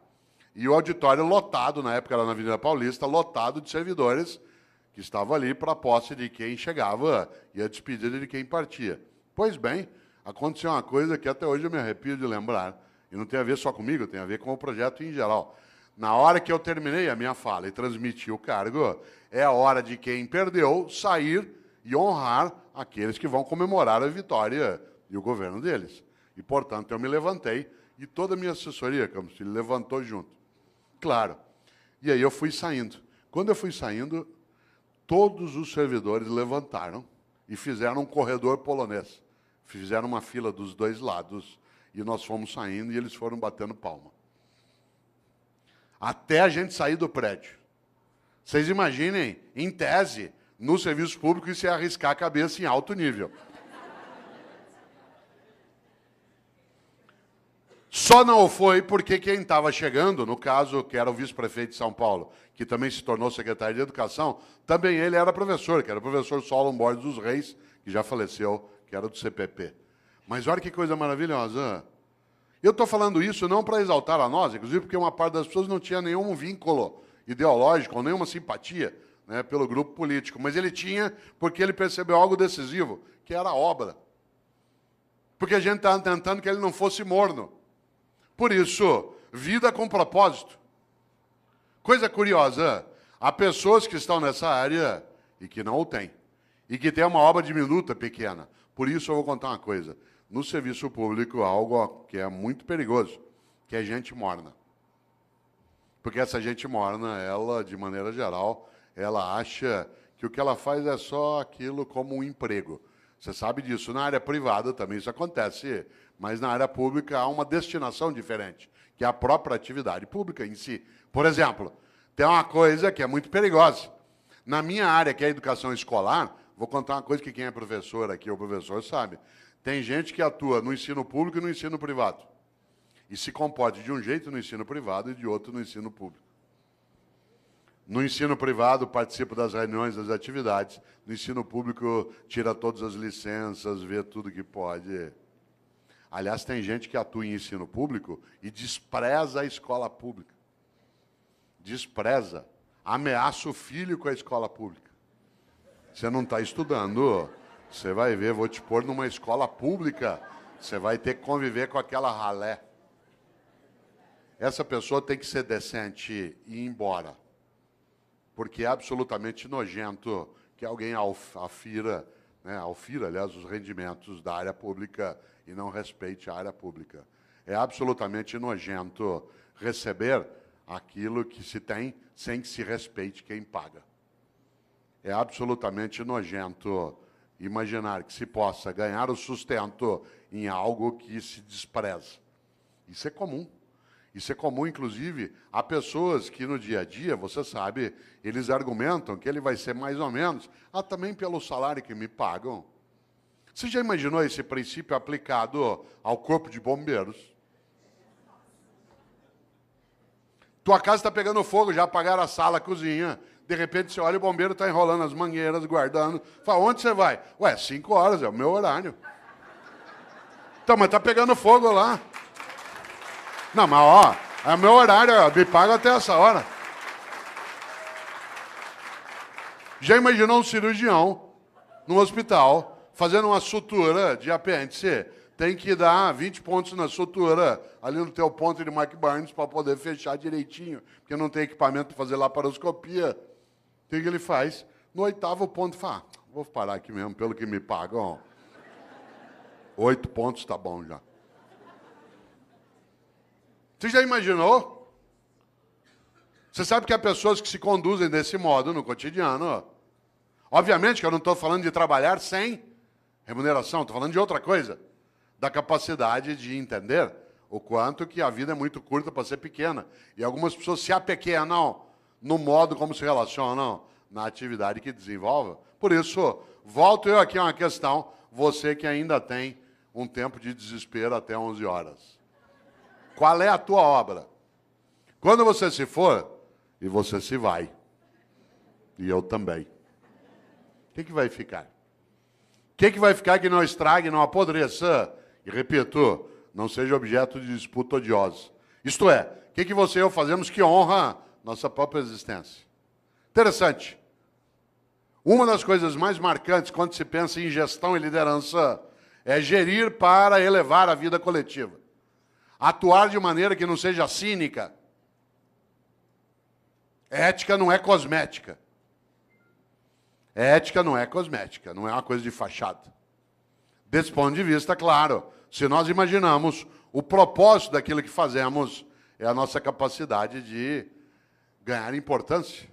S1: E o auditório lotado, na época era na Avenida Paulista, lotado de servidores que estavam ali para a posse de quem chegava e a despedida de quem partia. Pois bem, aconteceu uma coisa que até hoje eu me arrepio de lembrar, e não tem a ver só comigo, tem a ver com o projeto em geral. Na hora que eu terminei a minha fala e transmiti o cargo, é a hora de quem perdeu sair e honrar aqueles que vão comemorar a vitória e o governo deles. E, portanto, eu me levantei e toda a minha assessoria, como se levantou junto. Claro. E aí eu fui saindo. Quando eu fui saindo, todos os servidores levantaram e fizeram um corredor polonês. Fizeram uma fila dos 2 lados e nós fomos saindo e eles foram batendo palma. até a gente sair do prédio. Vocês imaginem, em tese, no serviço público, isso é arriscar a cabeça em alto nível. Só não foi porque quem estava chegando, no caso, que era o vice-prefeito de São Paulo, que também se tornou secretário de Educação, também ele era professor, que era o professor Solon Borges dos Reis, que já faleceu, que era do CPP. Mas olha que coisa maravilhosa. Eu estou falando isso não para exaltar a nós, inclusive porque uma parte das pessoas não tinha nenhum vínculo ideológico ou nenhuma simpatia, né, pelo grupo político, mas ele tinha porque ele percebeu algo decisivo, que era a obra. Porque a gente estava tentando que ele não fosse morno. Por isso, vida com propósito. Coisa curiosa, há pessoas que estão nessa área e que não o têm, e que têm uma obra diminuta, pequena. Por isso eu vou contar uma coisa. No serviço público, algo que é muito perigoso, que é gente morna. Porque essa gente morna, ela, de maneira geral, ela acha que o que ela faz é só aquilo como um emprego. Você sabe disso. Na área privada também isso acontece, mas na área pública há uma destinação diferente, que é a própria atividade pública em si. Por exemplo, tem uma coisa que é muito perigosa. Na minha área, que é a educação escolar, vou contar uma coisa que quem é professor aqui, ou professor, sabe. Tem gente que atua no ensino público e no ensino privado. E se comporta de um jeito no ensino privado e de outro no ensino público. No ensino privado, participa das reuniões, das atividades. No ensino público, tira todas as licenças, vê tudo que pode. Aliás, tem gente que atua em ensino público e despreza a escola pública. Despreza. Ameaça o filho com a escola pública. Você não está estudando, você vai ver, vou te pôr numa escola pública, você vai ter que conviver com aquela ralé. Essa pessoa tem que ser decente e ir embora. Porque é absolutamente nojento que alguém afira, aliás, os rendimentos da área pública e não respeite a área pública. É absolutamente nojento receber aquilo que se tem sem que se respeite quem paga. É absolutamente nojento imaginar que se possa ganhar o sustento em algo que se despreza. Isso é comum. Isso é comum, inclusive, a pessoas que no dia a dia, você sabe, eles argumentam que ele vai ser mais ou menos, também pelo salário que me pagam. Você já imaginou esse princípio aplicado ao corpo de bombeiros? Tua casa está pegando fogo, já apagaram a sala, a cozinha. De repente você olha, o bombeiro está enrolando as mangueiras, guardando. Fala, onde você vai? Ué, 5 horas, é o meu horário. Então, mas está pegando fogo lá. Não, mas ó, é o meu horário, me paga até essa hora. Já imaginou um cirurgião no hospital fazendo uma sutura de apêndice? Tem que dar 20 pontos na sutura, ali no teu ponto de Mark Barnes, para poder fechar direitinho, porque não tem equipamento para fazer laparoscopia. O que ele faz? No 8º ponto, fala, vou parar aqui mesmo, pelo que me pagam. 8 pontos está bom já. Você já imaginou? Você sabe que há pessoas que se conduzem desse modo no cotidiano. Obviamente que eu não estou falando de trabalhar sem remuneração, estou falando de outra coisa. Da capacidade de entender o quanto que a vida é muito curta para ser pequena. E algumas pessoas se apequenam no modo como se relacionam na atividade que desenvolvem. Por isso, volto eu aqui a uma questão, você que ainda tem um tempo de desespero até 11 horas. Qual é a tua obra? Quando você se for, e você se vai, e eu também, o que vai ficar? O que vai ficar que não estrague, não apodreça? E repito, não seja objeto de disputa odiosa. Isto é, o que você e eu fazemos que honra nossa própria existência? Interessante. Uma das coisas mais marcantes quando se pensa em gestão e liderança é gerir para elevar a vida coletiva. Atuar de maneira que não seja cínica. Ética não é cosmética. Ética não é cosmética, não é uma coisa de fachada. Desse ponto de vista, claro, se nós imaginamos o propósito daquilo que fazemos, é a nossa capacidade de ganhar importância.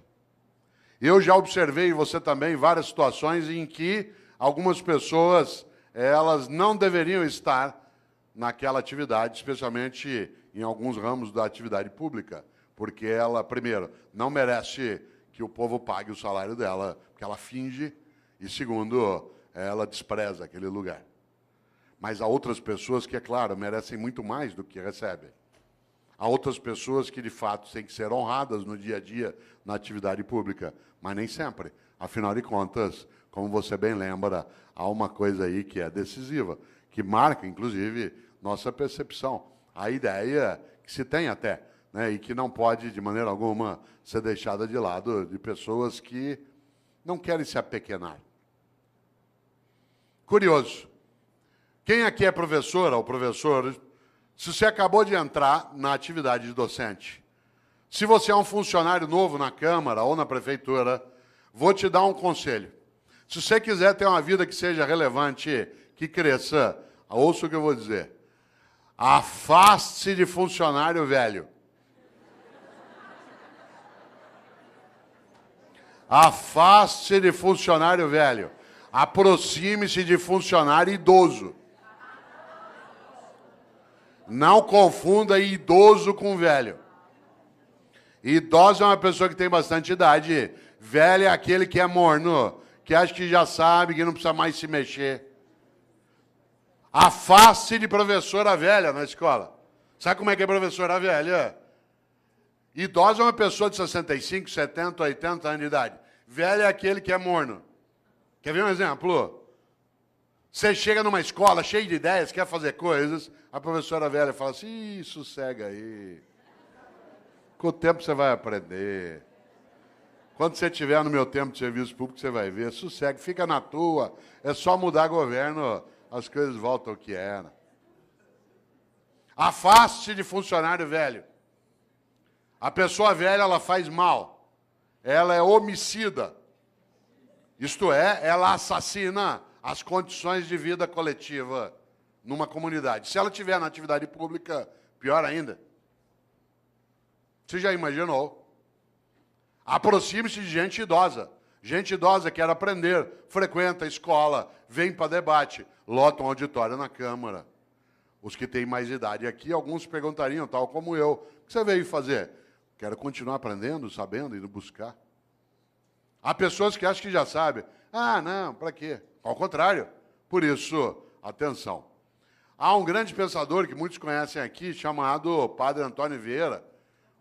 S1: Eu já observei, você também, várias situações em que algumas pessoas, elas não deveriam estar naquela atividade, especialmente em alguns ramos da atividade pública. porque ela, primeiro, não merece que o povo pague o salário dela, porque ela finge, e segundo, ela despreza aquele lugar. Mas há outras pessoas que, é claro, merecem muito mais do que recebem. Há outras pessoas que, de fato, têm que ser honradas no dia a dia, na atividade pública, mas nem sempre. Afinal de contas, como você bem lembra, há uma coisa aí que é decisiva, que marca, inclusive, nossa percepção. A ideia que se tem até, né, e que não pode, de maneira alguma, ser deixada de lado de pessoas que não querem se apequenar. Curioso. Quem aqui é professora ou professor, se você acabou de entrar na atividade de docente, se você é um funcionário novo na Câmara ou na Prefeitura, vou te dar um conselho. Se você quiser ter uma vida que seja relevante, que cresça, ouça o que eu vou dizer. Afaste-se de funcionário velho. Afaste-se de funcionário velho. Aproxime-se de funcionário idoso. Não confunda idoso com velho. Idoso é uma pessoa que tem bastante idade. Velho é aquele que é morno, que acha que já sabe, que não precisa mais se mexer. Afaste de professora velha na escola. Sabe como é que é professora velha? Idosa é uma pessoa de 65, 70, 80 anos de idade. Velho é aquele que é morno. Quer ver um exemplo? Você chega numa escola cheia de ideias, quer fazer coisas, a professora velha fala assim, sossega aí. Com o tempo você vai aprender. Quando você estiver no meu tempo de serviço público, você vai ver. Sossega, fica na tua. É só mudar governo, as coisas voltam ao que era. Afaste de funcionário velho. A pessoa velha, ela faz mal. Ela é homicida. Isto é, ela assassina as condições de vida coletiva numa comunidade. Se ela estiver na atividade pública, pior ainda. Você já imaginou? Aproxime-se de gente idosa. Gente idosa quer aprender, frequenta a escola, vem para debate, lota um auditório na Câmara. Os que têm mais idade aqui, alguns perguntariam, tal como eu, o que você veio fazer? Quero continuar aprendendo, sabendo, indo buscar. Há pessoas que acham que já sabem. Ah, não, para quê? Ao contrário. Por isso, atenção. Há um grande pensador que muitos conhecem aqui, chamado Padre Antônio Vieira,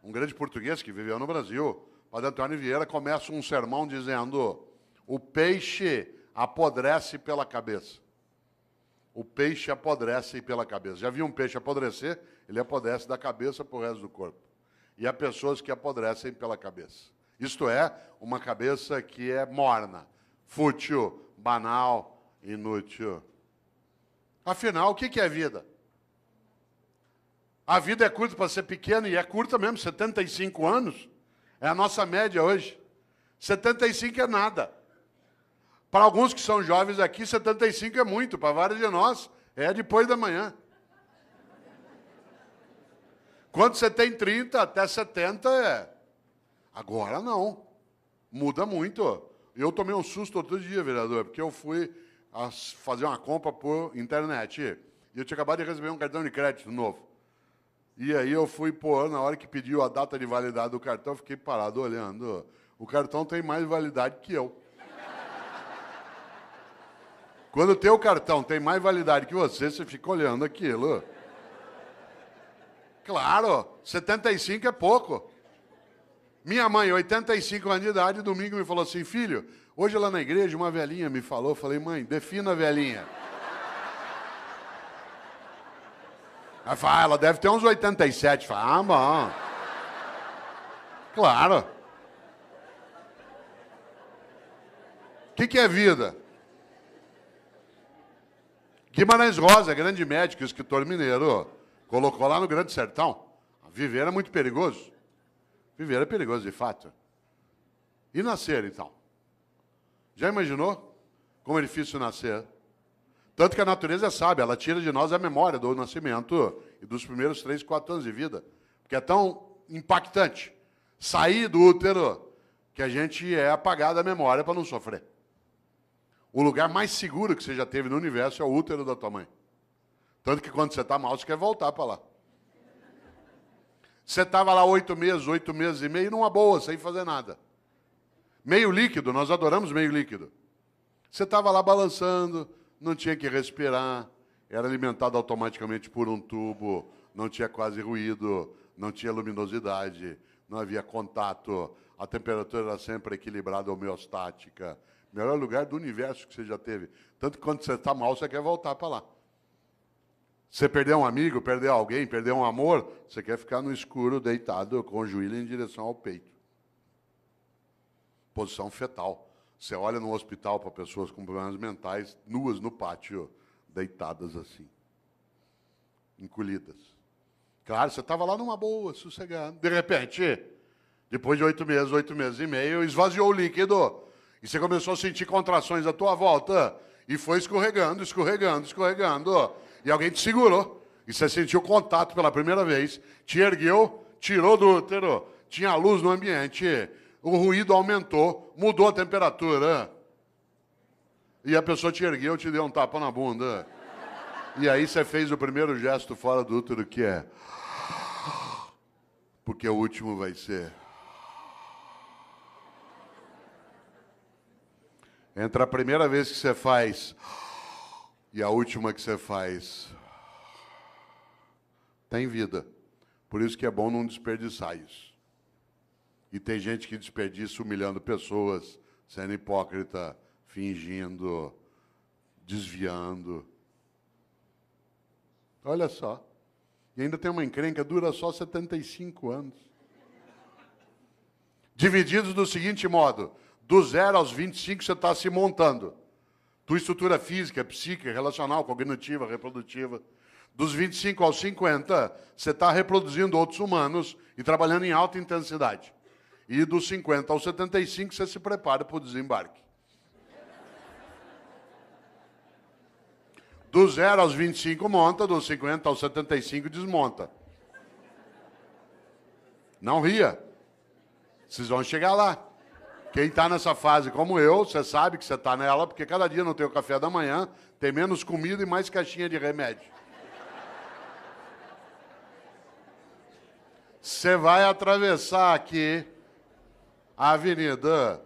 S1: um grande português que viveu no Brasil. Padre Antônio Vieira começa um sermão dizendo: o peixe apodrece pela cabeça. O peixe apodrece pela cabeça. Já viu um peixe apodrecer? Ele apodrece da cabeça para o resto do corpo. E há pessoas que apodrecem pela cabeça. Isto é, uma cabeça que é morna, fútil, banal, inútil. Afinal, o que é vida? A vida é curta para ser pequena, e é curta mesmo, 75 anos. É a nossa média hoje. 75 é nada. Para alguns que são jovens aqui, 75 é muito. Para vários de nós, é depois da manhã. Quando você tem 30 até 70, é. Agora não. Muda muito. Eu tomei um susto outro dia, vereador, porque eu fui fazer uma compra por internet. E eu tinha acabado de receber um cartão de crédito novo. E aí eu fui pôr, na hora que pediu a data de validade do cartão, fiquei parado olhando. O cartão tem mais validade que eu. Quando o teu cartão tem mais validade que você fica olhando aquilo. Claro, 75 é pouco. Minha mãe, 85 anos de idade, domingo me falou assim, filho, hoje lá na igreja uma velhinha me falou, eu falei, mãe, defina a velhinha. Ela fala, ela deve ter uns 87. Fala, bom. Claro. O que é vida? Guimarães Rosa, grande médico, escritor mineiro, colocou lá no Grande Sertão. Viver é muito perigoso. Viver é perigoso, de fato. E nascer, então? Já imaginou como é difícil nascer? Tanto que a natureza é sábia, ela tira de nós a memória do nascimento e dos primeiros 3, 4 anos de vida. Porque é tão impactante sair do útero que a gente é apagado da memória para não sofrer. O lugar mais seguro que você já teve no universo é o útero da tua mãe. Tanto que quando você está mal, você quer voltar para lá. Você estava lá 8 meses e meio, numa boa, sem fazer nada. Meio líquido, nós adoramos meio líquido. Você estava lá balançando, não tinha que respirar, era alimentado automaticamente por um tubo, não tinha quase ruído, não tinha luminosidade, não havia contato, a temperatura era sempre equilibrada, homeostática. Melhor lugar do universo que você já teve. Tanto que quando você está mal, você quer voltar para lá. Você perdeu um amigo, perdeu alguém, perdeu um amor, você quer ficar no escuro, deitado, com o joelho em direção ao peito. Posição fetal. Você olha no hospital para pessoas com problemas mentais, nuas no pátio, deitadas assim, encolhidas. Claro, você estava lá numa boa, sossegado. De repente, depois de 8 meses e meio, esvaziou o líquido. E você começou a sentir contrações à tua volta. E foi escorregando, escorregando, escorregando. E alguém te segurou. E você sentiu contato pela primeira vez. Te ergueu, tirou do útero. Tinha luz no ambiente. O ruído aumentou, mudou a temperatura. E a pessoa te ergueu, te deu um tapa na bunda. E aí você fez o primeiro gesto fora do útero, que é... Porque o último vai ser... Entre a primeira vez que você faz e a última que você faz, tem vida. Por isso que é bom não desperdiçar isso. E tem gente que desperdiça humilhando pessoas, sendo hipócrita, fingindo, desviando. Olha só. E ainda tem uma encrenca, dura só 75 anos. Divididos do seguinte modo: do 0 aos 25 você está se montando. Tua estrutura física, psíquica, relacional, cognitiva, reprodutiva. Dos 25 aos 50, você está reproduzindo outros humanos e trabalhando em alta intensidade. E dos 50 aos 75, você se prepara para o desembarque. Do 0 aos 25 monta, dos 50 aos 75 desmonta. Não ria. Vocês vão chegar lá. Quem está nessa fase como eu, você sabe que você está nela, porque cada dia no teu café da manhã tem menos comida e mais caixinha de remédio. Você vai atravessar aqui a avenida,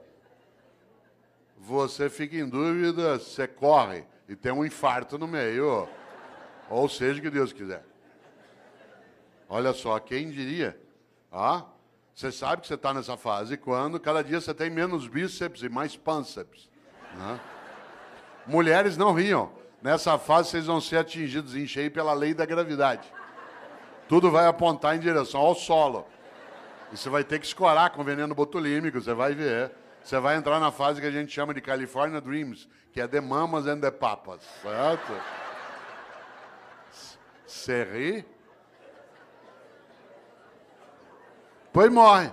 S1: você fica em dúvida, você corre e tem um infarto no meio. Ou seja, o que Deus quiser. Olha só, quem diria? Você sabe que você está nessa fase quando cada dia você tem menos bíceps e mais pânceps. Né? Mulheres não riam. Nessa fase vocês vão ser atingidos em cheio pela lei da gravidade. Tudo vai apontar em direção ao solo. E você vai ter que escorar com veneno botulímico, você vai ver. Você vai entrar na fase que a gente chama de California Dreams, que é the mamas and the papas, certo? Você ri? Pois morre.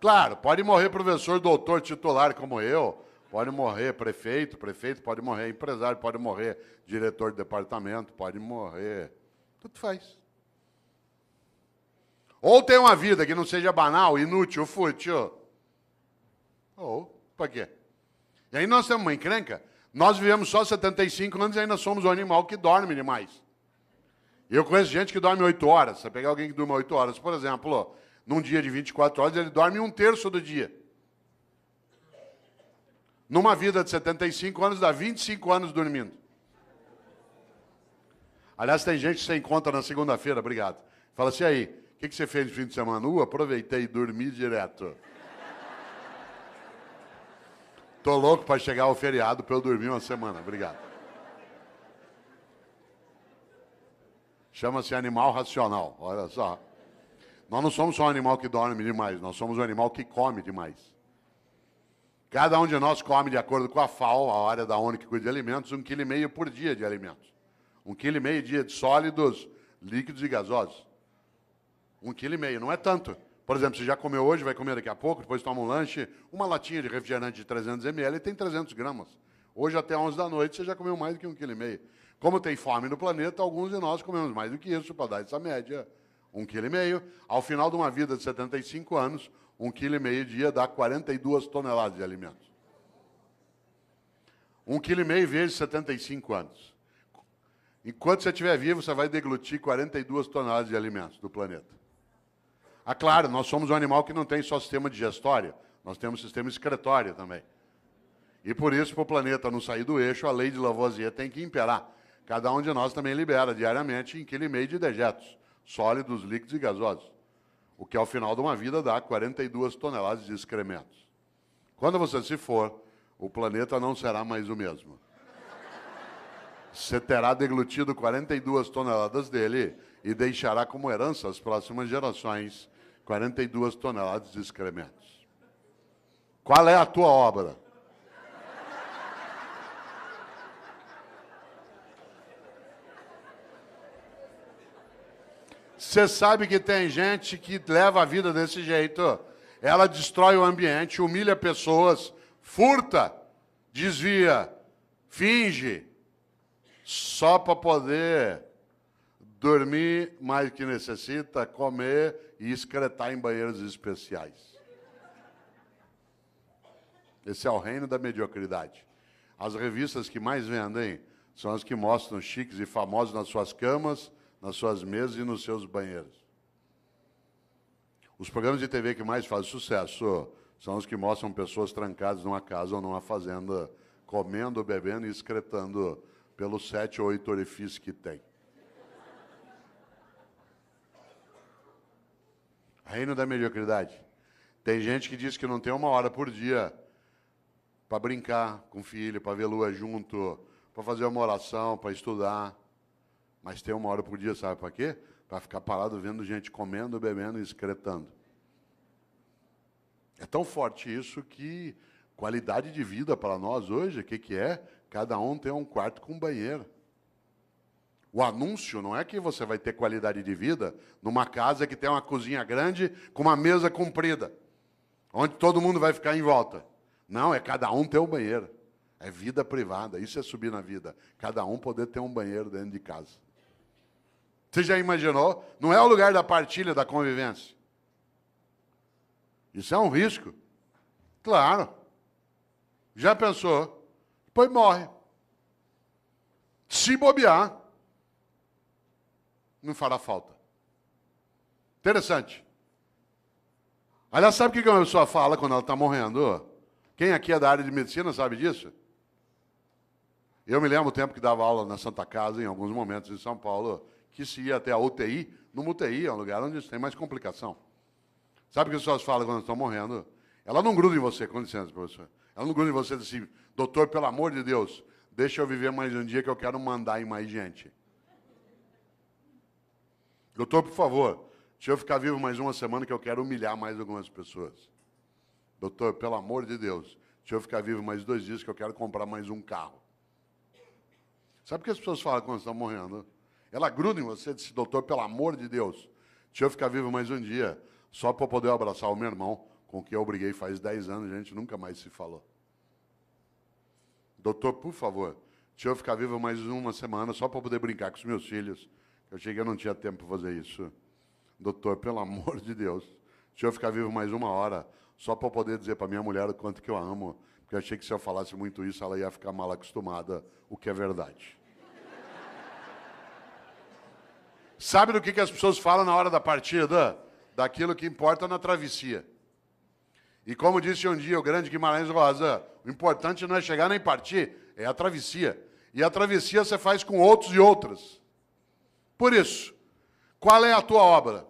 S1: Claro, pode morrer professor, doutor, titular como eu, pode morrer prefeito pode morrer empresário, pode morrer diretor de departamento, pode morrer, tudo faz. Ou tem uma vida que não seja banal, inútil, fútil. Ou, para quê? E aí nós temos uma encrenca, nós vivemos só 75 anos e ainda somos um animal que dorme demais. Eu conheço gente que dorme 8 horas. Você pegar alguém que durma 8 horas, por exemplo, num dia de 24 horas, ele dorme 1/3 do dia. Numa vida de 75 anos, dá 25 anos dormindo. Aliás, tem gente que você encontra na segunda-feira, obrigado. Fala assim, aí, o que você fez no fim de semana? Aproveitei e dormi direto. Tô louco para chegar ao feriado para eu dormir uma semana, obrigado. Chama-se animal racional, olha só. Nós não somos só um animal que dorme demais, nós somos um animal que come demais. Cada um de nós come, de acordo com a FAO, a área da ONU que cuida de alimentos, 1,5 kg por dia de alimentos. 1,5 kg dia de sólidos, líquidos e gasosos. 1,5 kg, não é tanto. Por exemplo, você já comeu hoje, vai comer daqui a pouco, depois toma um lanche, uma latinha de refrigerante de 300 ml tem 300 gramas. Hoje até 11 da noite você já comeu mais do que 1,5 kg. Como tem fome no planeta, alguns de nós comemos mais do que isso para dar essa média. 1,5 kg. Ao final de uma vida de 75 anos, 1,5 kg dia dá 42 toneladas de alimentos. 1,5 kg vezes 75 anos. Enquanto você estiver vivo, você vai deglutir 42 toneladas de alimentos do planeta. Ah, claro, nós somos um animal que não tem só sistema digestório, nós temos sistema excretório também. E por isso, para o planeta não sair do eixo, a lei de Lavoisier tem que imperar. Cada um de nós também libera diariamente 1,5 kg de dejetos, sólidos, líquidos e gasosos. O que ao final de uma vida dá 42 toneladas de excrementos. Quando você se for, o planeta não será mais o mesmo. Você terá deglutido 42 toneladas dele e deixará como herança às próximas gerações 42 toneladas de excrementos. Qual é a tua obra? Você sabe que tem gente que leva a vida desse jeito. Ela destrói o ambiente, humilha pessoas, furta, desvia, finge, só para poder dormir mais que necessita, comer e excretar em banheiros especiais. Esse é o reino da mediocridade. As revistas que mais vendem são as que mostram chiques e famosos nas suas camas, nas suas mesas e nos seus banheiros. Os programas de TV que mais fazem sucesso são os que mostram pessoas trancadas numa casa ou numa fazenda, comendo, bebendo e excretando pelos 7 ou 8 orifícios que tem. Reino da mediocridade. Tem gente que diz que não tem 1 hora por dia para brincar com o filho, para ver lua junto, para fazer uma oração, para estudar. Mas tem 1 hora por dia, sabe para quê? Para ficar parado vendo gente comendo, bebendo e excretando. É tão forte isso que qualidade de vida para nós hoje, o que é? Cada um tem um quarto com banheiro. O anúncio não é que você vai ter qualidade de vida numa casa que tem uma cozinha grande com uma mesa comprida, onde todo mundo vai ficar em volta. Não, é cada um ter um banheiro. É vida privada, isso é subir na vida. Cada um poder ter um banheiro dentro de casa. Você já imaginou? Não é o lugar da partilha, da convivência. Isso é um risco. Claro. Já pensou? Depois morre. Se bobear, não fará falta. Interessante. Aliás, sabe o que uma pessoa fala quando ela está morrendo? Quem aqui é da área de medicina sabe disso? Eu me lembro o tempo que dava aula na Santa Casa, em alguns momentos em São Paulo, que se ia até a UTI. Numa UTI é um lugar onde tem mais complicação. Sabe o que as pessoas falam quando estão morrendo? Ela não gruda em você, com licença, professor. Ela não gruda em você e diz assim, doutor, pelo amor de Deus, deixa eu viver mais um dia que eu quero mandar em mais gente. Doutor, por favor, deixa eu ficar vivo mais 1 semana que eu quero humilhar mais algumas pessoas. Doutor, pelo amor de Deus, deixa eu ficar vivo mais 2 dias que eu quero comprar mais um carro. Sabe o que as pessoas falam quando estão morrendo? Ela gruda em você e diz, doutor, pelo amor de Deus, deixa eu ficar vivo mais um dia, só para poder abraçar o meu irmão, com quem eu briguei faz 10 anos, a gente nunca mais se falou. Doutor, por favor, deixa eu ficar vivo mais 1 semana, só para poder brincar com os meus filhos, eu achei que eu não tinha tempo para fazer isso. Doutor, pelo amor de Deus, deixa eu ficar vivo mais 1 hora, só para poder dizer para minha mulher o quanto que eu amo, porque eu achei que se eu falasse muito isso, ela ia ficar mal acostumada, o que é verdade. Sabe do que as pessoas falam na hora da partida? Daquilo que importa na travessia. E como disse um dia o grande Guimarães Rosa, o importante não é chegar nem partir, é a travessia. E a travessia você faz com outros e outras. Por isso, qual é a tua obra?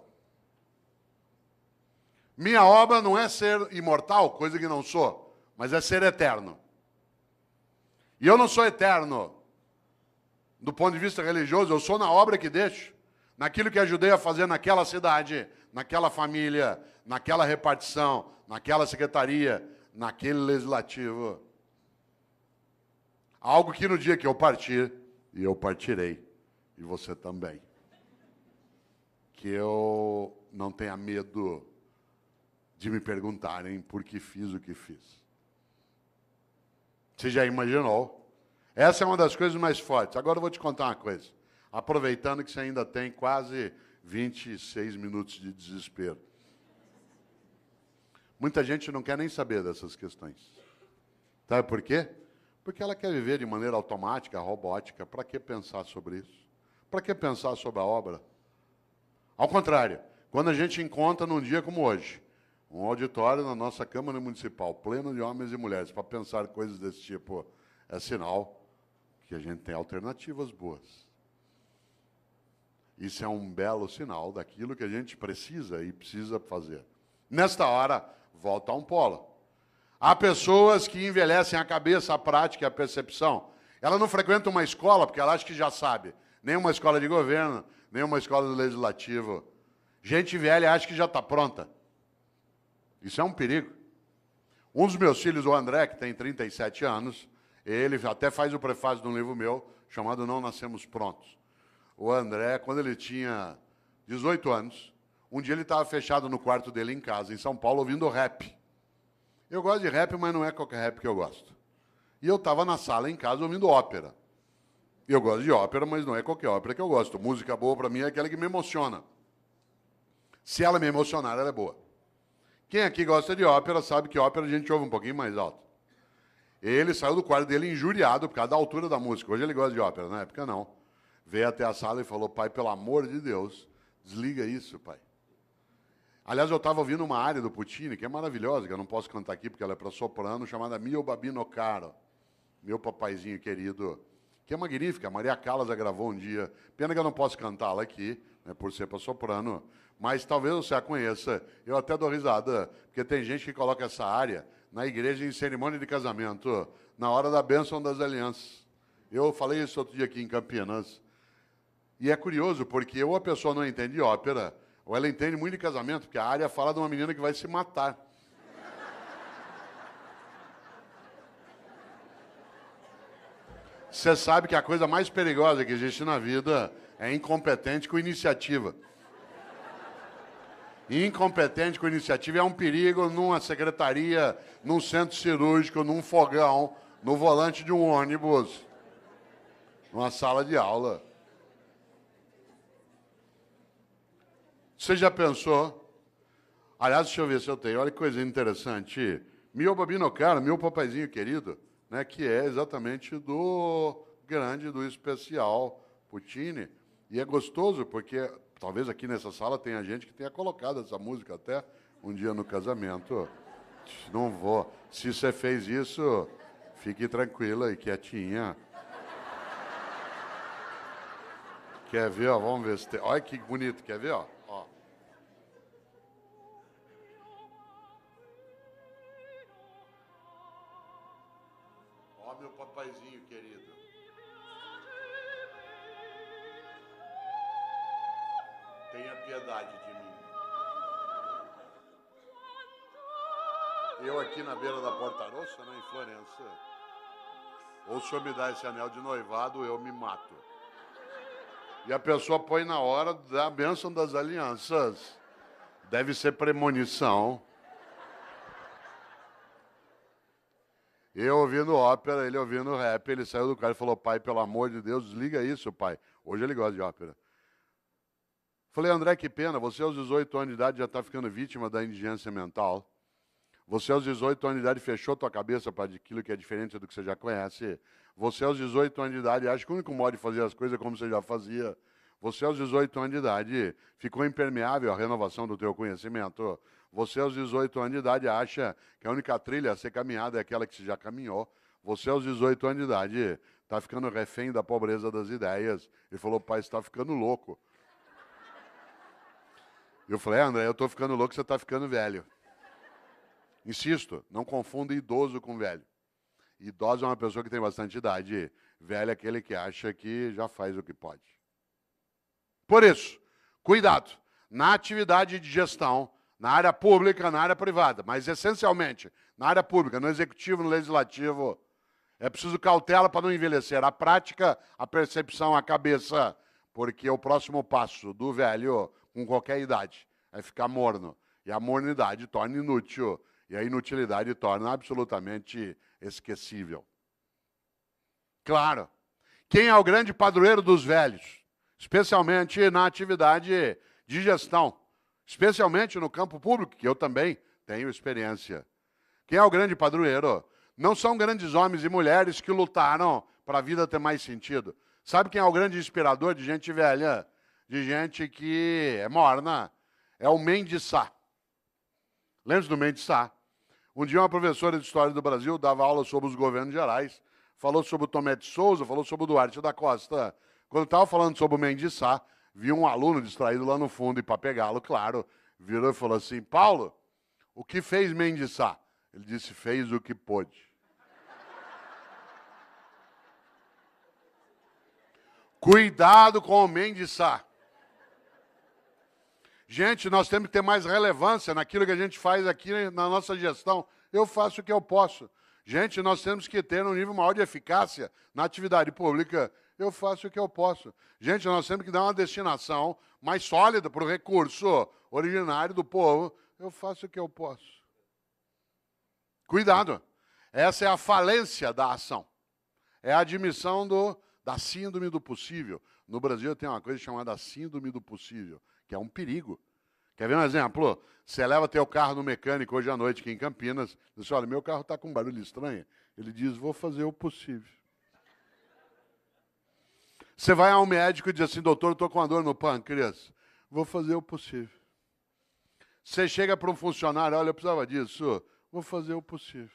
S1: Minha obra não é ser imortal, coisa que não sou, mas é ser eterno. E eu não sou eterno do ponto de vista religioso, eu sou na obra que deixo, naquilo que ajudei a fazer naquela cidade, naquela família, naquela repartição, naquela secretaria, naquele legislativo. Algo que no dia que eu partir, e eu partirei, e você também, que eu não tenha medo de me perguntarem por que fiz o que fiz. Você já imaginou? Essa é uma das coisas mais fortes. Agora eu vou te contar uma coisa. Aproveitando que você ainda tem quase 26 minutos de desespero. Muita gente não quer nem saber dessas questões. Sabe por quê? Porque ela quer viver de maneira automática, robótica. Para que pensar sobre isso? para que pensar sobre a obra? Ao contrário, quando a gente encontra num dia como hoje, um auditório na nossa Câmara Municipal, pleno de homens e mulheres, para pensar coisas desse tipo, é sinal que a gente tem alternativas boas. Isso é um belo sinal daquilo que a gente precisa e precisa fazer. Nesta hora, volta a um polo. Há pessoas que envelhecem a cabeça, a prática e a percepção. Ela não frequenta uma escola porque ela acha que já sabe. Nem uma escola de governo, nem uma escola do legislativo. Gente velha acha que já está pronta. Isso é um perigo. Um dos meus filhos, o André, que tem 37 anos, ele até faz o prefácio de um livro meu, chamado Não Nascemos Prontos. O André, quando ele tinha 18 anos, um dia ele estava fechado no quarto dele em casa, em São Paulo, ouvindo rap. Eu gosto de rap, mas não é qualquer rap que eu gosto. E eu estava na sala em casa ouvindo ópera. Eu gosto de ópera, mas não é qualquer ópera que eu gosto. Música boa, para mim, é aquela que me emociona. Se ela me emocionar, ela é boa. Quem aqui gosta de ópera sabe que ópera a gente ouve um pouquinho mais alto. Ele saiu do quarto dele injuriado por causa da altura da música. Hoje ele gosta de ópera, na época não. Veio até a sala e falou, pai, pelo amor de Deus, desliga isso, pai. Aliás, eu estava ouvindo uma área do Puccini, que é maravilhosa, que eu não posso cantar aqui porque ela é para soprano, chamada Mio Babino Caro, meu papaizinho querido, que é magnífica. A Maria Callas a gravou um dia. Pena que eu não posso cantá-la aqui, né, por ser para soprano, mas talvez você a conheça. Eu até dou risada, porque tem gente que coloca essa área na igreja em cerimônia de casamento, na hora da bênção das alianças. Eu falei isso outro dia aqui em Campinas. E é curioso, porque ou a pessoa não entende ópera, ou ela entende muito de casamento, porque a área fala de uma menina que vai se matar. Você sabe que a coisa mais perigosa que existe na vida é incompetente com iniciativa. Incompetente com iniciativa é um perigo numa secretaria, num centro cirúrgico, num fogão, no volante de um ônibus, numa sala de aula. Você já pensou? Aliás, deixa eu ver se eu tenho. Olha que coisa interessante. Mio Babino Caro, meu papaizinho querido, né, que é exatamente do grande, do especial Puccini. E é gostoso, porque talvez aqui nessa sala tenha gente que tenha colocado essa música até um dia no casamento. Não vou. Se você fez isso, fique tranquila e quietinha. Quer ver? Ó, vamos ver se tem. Olha que bonito. Quer ver? Ó. Ó, meu papaizinho querido. Tenha piedade de mim. Eu aqui na beira da Porta Rossa, né, em Florença, ou se o senhor me dá esse anel de noivado, eu me mato. E a pessoa põe na hora da bênção das alianças. Deve ser premonição. Eu ouvindo ópera, ele ouvindo rap, ele saiu do carro e falou, pai, pelo amor de Deus, desliga isso, pai. Hoje ele gosta de ópera. Falei, André, que pena, você aos 18 anos de idade já está ficando vítima da indigência mental. Você aos 18 anos de idade fechou tua cabeça para aquilo que é diferente do que você já conhece. Você aos 18 anos de idade acha que o único modo de fazer as coisas é como você já fazia. Você aos 18 anos de idade ficou impermeável à renovação do teu conhecimento. Você aos 18 anos de idade acha que a única trilha a ser caminhada é aquela que você já caminhou. Você aos 18 anos de idade está ficando refém da pobreza das ideias. Ele falou, pai, você está ficando louco. Eu falei, André, eu estou ficando louco, você está ficando velho. Insisto, não confunda idoso com velho. Idoso é uma pessoa que tem bastante idade. Velho é aquele que acha que já faz o que pode. Por isso, cuidado na atividade de gestão, na área pública, na área privada, mas essencialmente na área pública, no executivo, no legislativo. É preciso cautela para não envelhecer. A prática, a percepção, a cabeça, porque o próximo passo do velho, com qualquer idade, é ficar morno. E a mornidade torna inútil. E a inutilidade torna absolutamente esquecível. Claro, quem é o grande padroeiro dos velhos? Especialmente na atividade de gestão. Especialmente no campo público, que eu também tenho experiência. Quem é o grande padroeiro? Não são grandes homens e mulheres que lutaram para a vida ter mais sentido. Sabe quem é o grande inspirador de gente velha? De gente que é morna? É o Mendes Sá. Lembra do Mendes Sá? Um dia uma professora de História do Brasil dava aula sobre os governos gerais, falou sobre o Tomé de Souza, falou sobre o Duarte da Costa. Quando estava falando sobre o Mendes Sá, viu um aluno distraído lá no fundo e para pegá-lo, claro, virou e falou assim, Paulo, o que fez Mendes Sá? Ele disse, fez o que pôde. Cuidado com o Mendes Sá. Gente, nós temos que ter mais relevância naquilo que a gente faz aqui na nossa gestão. Eu faço o que eu posso. Gente, nós temos que ter um nível maior de eficácia na atividade pública. Eu faço o que eu posso. Gente, nós temos que dar uma destinação mais sólida para o recurso originário do povo. Eu faço o que eu posso. Cuidado. Essa é a falência da ação. É a admissão da síndrome do possível. No Brasil tem uma coisa chamada síndrome do possível, que é um perigo. Quer ver um exemplo? Você leva teu carro no mecânico hoje à noite aqui em Campinas, diz, olha, meu carro está com um barulho estranho. Ele diz, vou fazer o possível. Você vai ao médico e diz assim, doutor, eu estou com uma dor no pâncreas. Vou fazer o possível. Você chega para um funcionário, olha, eu precisava disso. Vou fazer o possível.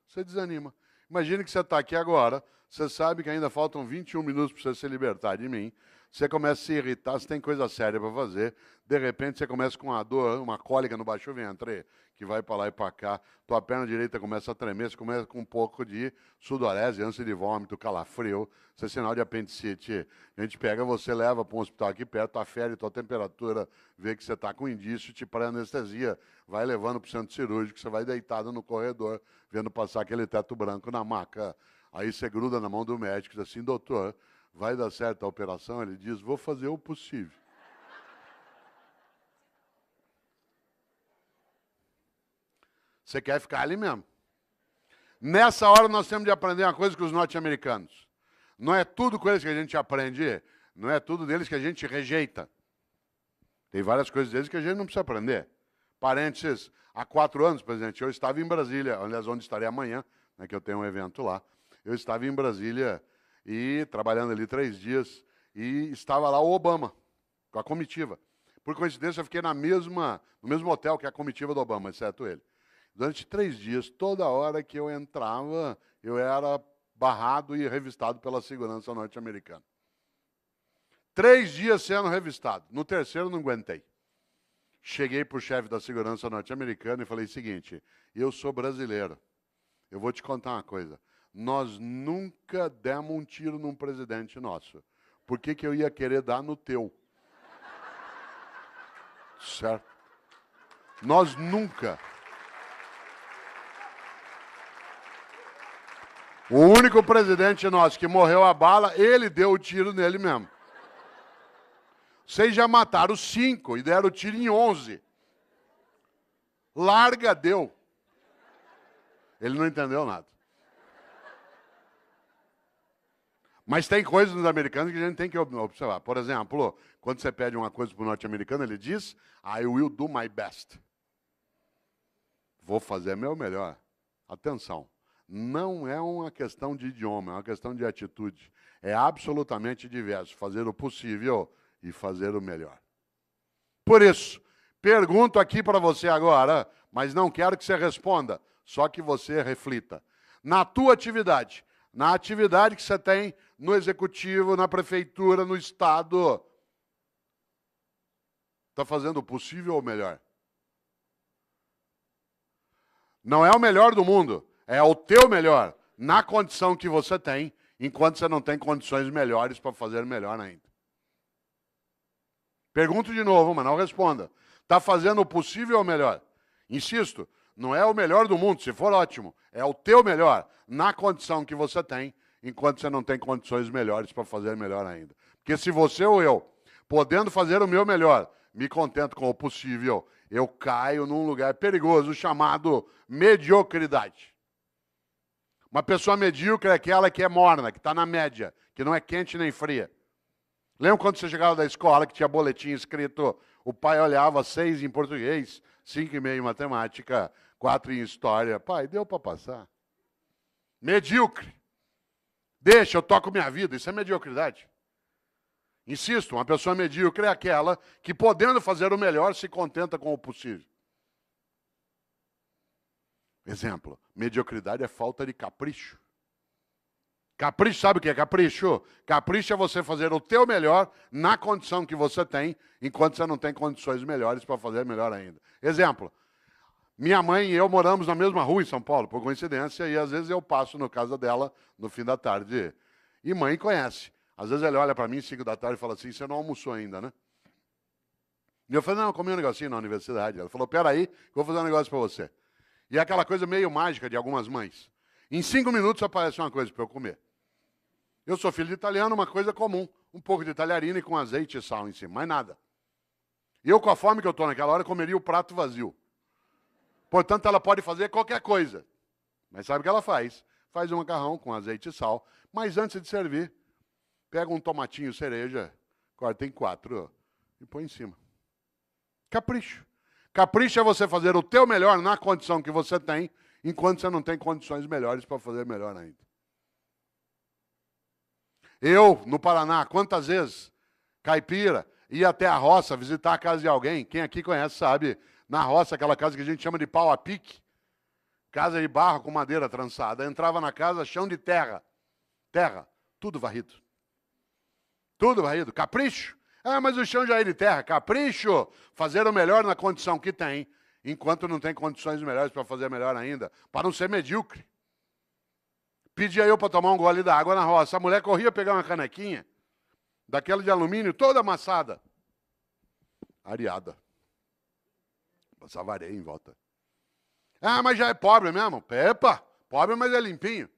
S1: Você desanima. Imagine que você está aqui agora, você sabe que ainda faltam 21 minutos para você se libertar de mim. Você começa a se irritar, você tem coisa séria para fazer. De repente, você começa com uma dor, uma cólica no baixo ventre, que vai para lá e para cá. Tua perna direita começa a tremer, você começa com um pouco de sudorese, ânsia de vômito, calafrio. Isso é sinal de apendicite. A gente pega você, leva para um hospital aqui perto, afere tua temperatura, vê que você está com indício, te pré-anestesia. Vai levando para o centro cirúrgico, você vai deitado no corredor, vendo passar aquele teto branco na maca. Aí você gruda na mão do médico e diz assim, doutor, vai dar certo a operação? Ele diz, vou fazer o possível. Você quer ficar ali mesmo. Nessa hora nós temos de aprender uma coisa com os norte-americanos. Não é tudo com eles que a gente aprende, não é tudo deles que a gente rejeita. Tem várias coisas deles que a gente não precisa aprender. Parênteses, há 4 anos, presidente, eu estava em Brasília, aliás, onde estarei amanhã, né, que eu tenho um evento lá. Eu estava em Brasília e trabalhando ali 3 dias, e estava lá o Obama, com a comitiva. Por coincidência, eu fiquei no mesmo hotel que a comitiva do Obama, exceto ele. Durante 3 dias, toda hora que eu entrava, eu era barrado e revistado pela segurança norte-americana. 3 dias sendo revistado. No terceiro, não aguentei. Cheguei para o chefe da segurança norte-americana e falei o seguinte, eu sou brasileiro, eu vou te contar uma coisa. Nós nunca demos um tiro num presidente nosso. Por que eu ia querer dar no teu? Certo? Nós nunca. O único presidente nosso que morreu a bala, ele deu o tiro nele mesmo. Vocês já mataram 5 e deram o tiro em 11. Larga deu. Ele não entendeu nada. Mas tem coisas nos americanos que a gente tem que observar. Por exemplo, quando você pede uma coisa para o norte-americano, ele diz, I will do my best. Vou fazer meu melhor. Atenção. Não é uma questão de idioma, é uma questão de atitude. É absolutamente diverso. Fazer o possível e fazer o melhor. Por isso, pergunto aqui para você agora, mas não quero que você responda, só que você reflita. Na tua atividade, na atividade que você tem no executivo, na prefeitura, no estado, está fazendo o possível ou o melhor? Não é o melhor do mundo. É o teu melhor, na condição que você tem, enquanto você não tem condições melhores para fazer melhor ainda. Pergunto de novo, mas não responda. Está fazendo o possível ou o melhor? Insisto, não é o melhor do mundo, se for ótimo. É o teu melhor, na condição que você tem, enquanto você não tem condições melhores para fazer melhor ainda. Porque se você ou eu, podendo fazer o meu melhor, me contento com o possível, eu caio num lugar perigoso chamado mediocridade. Uma pessoa medíocre é aquela que é morna, que está na média, que não é quente nem fria. Lembra quando você chegava da escola que tinha boletim escrito, o pai olhava 6 em português, 5,5 em matemática, 4 em história. Pai, deu para passar. Medíocre. Deixa, eu toco minha vida. Isso é mediocridade. Insisto, uma pessoa medíocre é aquela que, podendo fazer o melhor, se contenta com o possível. Exemplo, mediocridade é falta de capricho. Capricho, sabe o que é capricho? Capricho é você fazer o teu melhor na condição que você tem, enquanto você não tem condições melhores para fazer melhor ainda. Exemplo, minha mãe e eu moramos na mesma rua em São Paulo, por coincidência, e às vezes eu passo na casa dela no fim da tarde. E mãe conhece. Às vezes ela olha para mim 5 da tarde e fala assim, você não almoçou ainda, né? E eu falei, não, eu comi um negocinho na universidade. Ela falou, peraí, que eu vou fazer um negócio para você. E é aquela coisa meio mágica de algumas mães. Em 5 minutos aparece uma coisa para eu comer. Eu sou filho de italiano, uma coisa comum. Um pouco de talharina com azeite e sal em cima, mais nada. E eu, com a fome que eu estou naquela hora, comeria o prato vazio. Portanto, ela pode fazer qualquer coisa. Mas sabe o que ela faz? Faz um macarrão com azeite e sal. Mas antes de servir, pega um tomatinho cereja, corta em 4 e põe em cima. Capricho. Capricho é você fazer o teu melhor na condição que você tem, enquanto você não tem condições melhores para fazer melhor ainda. Eu, no Paraná, quantas vezes, caipira, ia até a roça visitar a casa de alguém, quem aqui conhece sabe, na roça, aquela casa que a gente chama de pau a pique, casa de barro com madeira trançada, entrava na casa, chão de terra, tudo varrido. Tudo varrido, capricho. Ah, mas o chão já é de terra, capricho, fazer o melhor na condição que tem, enquanto não tem condições melhores para fazer melhor ainda, para não ser medíocre. Pedia eu para tomar um gole d'água na roça. A mulher corria pegar uma canequinha, daquela de alumínio, toda amassada. Areada. Passava areia em volta. Ah, mas já é pobre mesmo. Epa, pobre, mas é limpinho.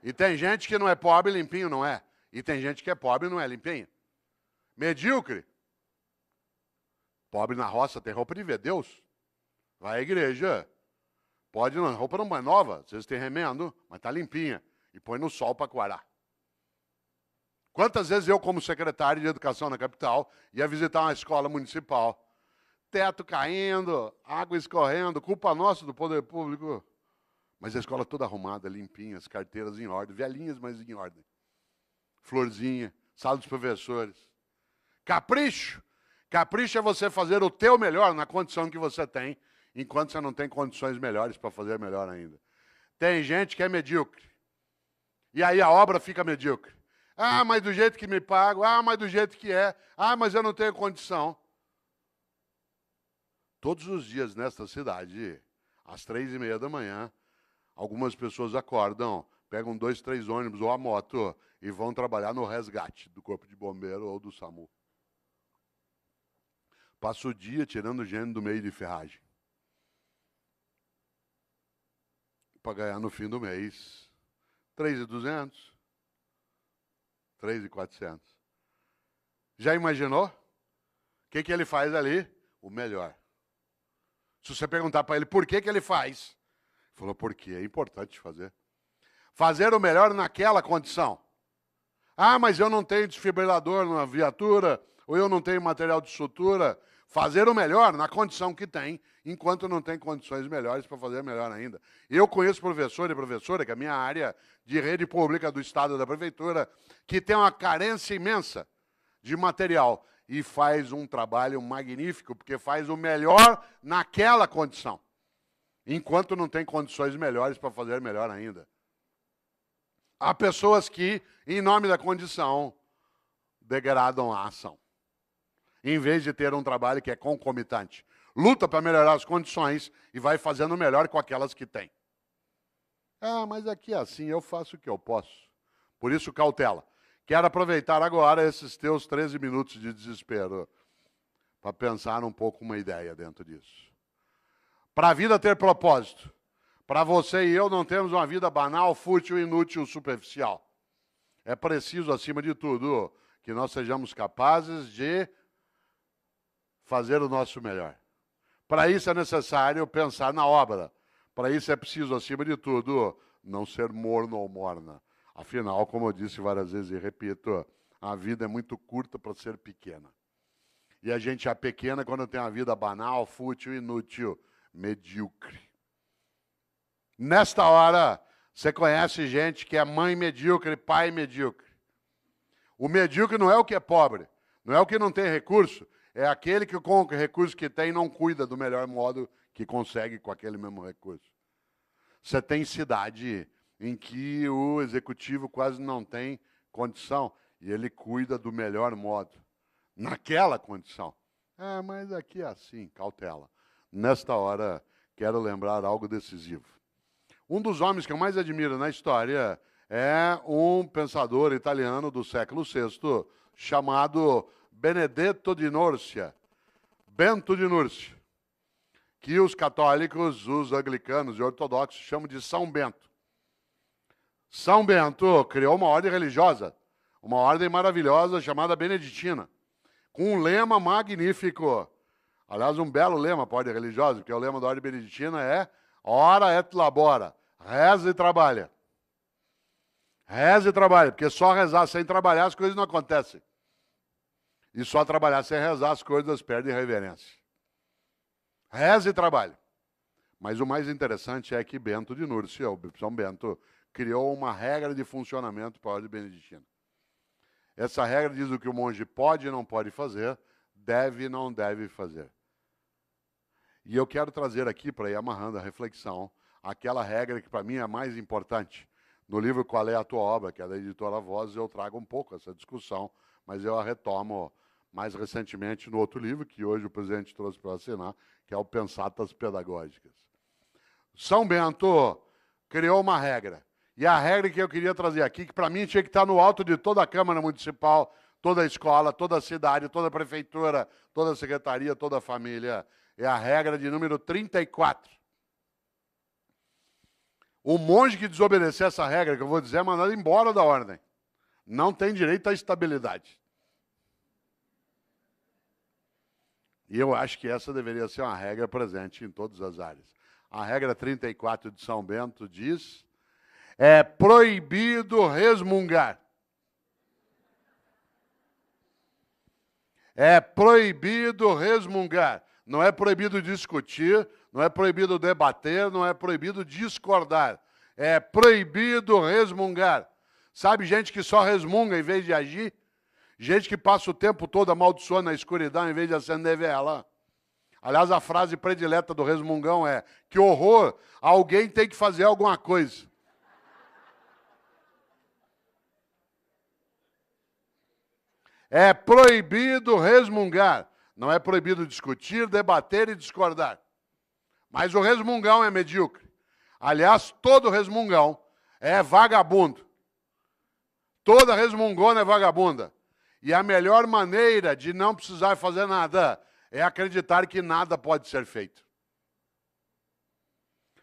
S1: E tem gente que não é pobre, limpinho não é. E tem gente que é pobre e não é limpinho. Medíocre. Pobre na roça tem roupa de ver Deus. Vai à igreja. Pode, não, roupa não é nova, vocês têm remendo, mas está limpinha. E põe no sol para coarar. Quantas vezes eu, como secretário de educação na capital, ia visitar uma escola municipal, teto caindo, água escorrendo, culpa nossa do poder público. Mas a escola toda arrumada, limpinha, as carteiras em ordem, velhinhas, mas em ordem. Florzinha, sala dos professores. Capricho. Capricho é você fazer o teu melhor na condição que você tem, enquanto você não tem condições melhores para fazer melhor ainda. Tem gente que é medíocre. E aí a obra fica medíocre. Ah, mas do jeito que me pago. Ah, mas do jeito que é. Ah, mas eu não tenho condição. Todos os dias nesta cidade, às 3:30 da manhã, algumas pessoas acordam, pegam 2, 3 ônibus ou a moto e vão trabalhar no resgate do Corpo de Bombeiro ou do SAMU. Passa o dia tirando gente do meio de ferragem. Para ganhar no fim do mês 3.200, 3.400. Já imaginou? O que ele faz ali? O melhor. Se você perguntar para ele por que ele faz, ele falou, porque é importante fazer. Fazer o melhor naquela condição. Ah, mas eu não tenho desfibrilador na viatura, ou eu não tenho material de sutura. Fazer o melhor na condição que tem, enquanto não tem condições melhores para fazer melhor ainda. Eu conheço professor e professora, que é a minha área de rede pública do Estado e da Prefeitura, que tem uma carência imensa de material e faz um trabalho magnífico, porque faz o melhor naquela condição, enquanto não tem condições melhores para fazer melhor ainda. Há pessoas que, em nome da condição, degradam a ação, em vez de ter um trabalho que é concomitante. Luta para melhorar as condições e vai fazendo melhor com aquelas que tem. Ah, mas aqui é assim, eu faço o que eu posso. Por isso, cautela. Quero aproveitar agora esses teus 13 minutos de desespero para pensar um pouco uma ideia dentro disso. Para a vida ter propósito, para você e eu não termos uma vida banal, fútil, inútil, superficial. É preciso, acima de tudo, que nós sejamos capazes de fazer o nosso melhor. Para isso é necessário pensar na obra. Para isso é preciso, acima de tudo, não ser morno ou morna. Afinal, como eu disse várias vezes e repito, a vida é muito curta para ser pequena. E a gente é pequena quando tem uma vida banal, fútil, inútil, medíocre. Nesta hora, Você conhece gente que é mãe medíocre, pai medíocre. O medíocre não é o que é pobre, não é o que não tem recurso, é aquele que com o recurso que tem não cuida do melhor modo que consegue com aquele mesmo recurso. Você tem cidade em que o executivo quase não tem condição e ele cuida do melhor modo, naquela condição. Ah, mas aqui é assim, cautela. Nesta hora, quero lembrar algo decisivo. Um dos homens que eu mais admiro na história é um pensador italiano do século VI chamado Benedetto di Nursia, Bento de Núrcia, que os católicos, os anglicanos e ortodoxos chamam de São Bento. São Bento criou uma ordem religiosa, uma ordem maravilhosa chamada beneditina, com um lema magnífico. Aliás, um belo lema para a ordem religiosa, porque o lema da ordem beneditina é ora et labora, reza e trabalha. Reza e trabalha, porque só rezar sem trabalhar as coisas não acontecem. E só trabalhar sem rezar as coisas perdem reverência. Reza e trabalha. Mas o mais interessante é que Bento de Núrcia, o São Bento, criou uma regra de funcionamento para a ordem beneditina. Essa regra diz o que o monge pode e não pode fazer, deve e não deve fazer. E eu quero trazer aqui, para ir amarrando a reflexão, aquela regra que para mim é a mais importante. No livro Qual é a Tua Obra, que é da editora Voz, eu trago um pouco essa discussão, mas eu a retomo mais recentemente no outro livro, que hoje o presidente trouxe para assinar, que é o Pensatas Pedagógicas. São Bento criou uma regra. E a regra que eu queria trazer aqui, que para mim tinha que estar no alto de toda a Câmara Municipal, toda a escola, toda a cidade, toda a prefeitura, toda a secretaria, toda a família, é a regra de número 34. O monge que desobedecer essa regra, que eu vou dizer, é mandado embora da ordem. Não tem direito à estabilidade. E eu acho que essa deveria ser uma regra presente em todas as áreas. A regra 34 de São Bento diz: é proibido resmungar. É proibido resmungar. Não é proibido discutir, não é proibido debater, não é proibido discordar. É proibido resmungar. Sabe gente que só resmunga em vez de agir? Gente que passa o tempo todo amaldiçoando na escuridão em vez de acender vela. Aliás, a frase predileta do resmungão é: que horror, alguém tem que fazer alguma coisa. É proibido resmungar. Não é proibido discutir, debater e discordar. Mas o resmungão é medíocre. Aliás, todo resmungão é vagabundo. Toda resmungona é vagabunda. E a melhor maneira de não precisar fazer nada é acreditar que nada pode ser feito.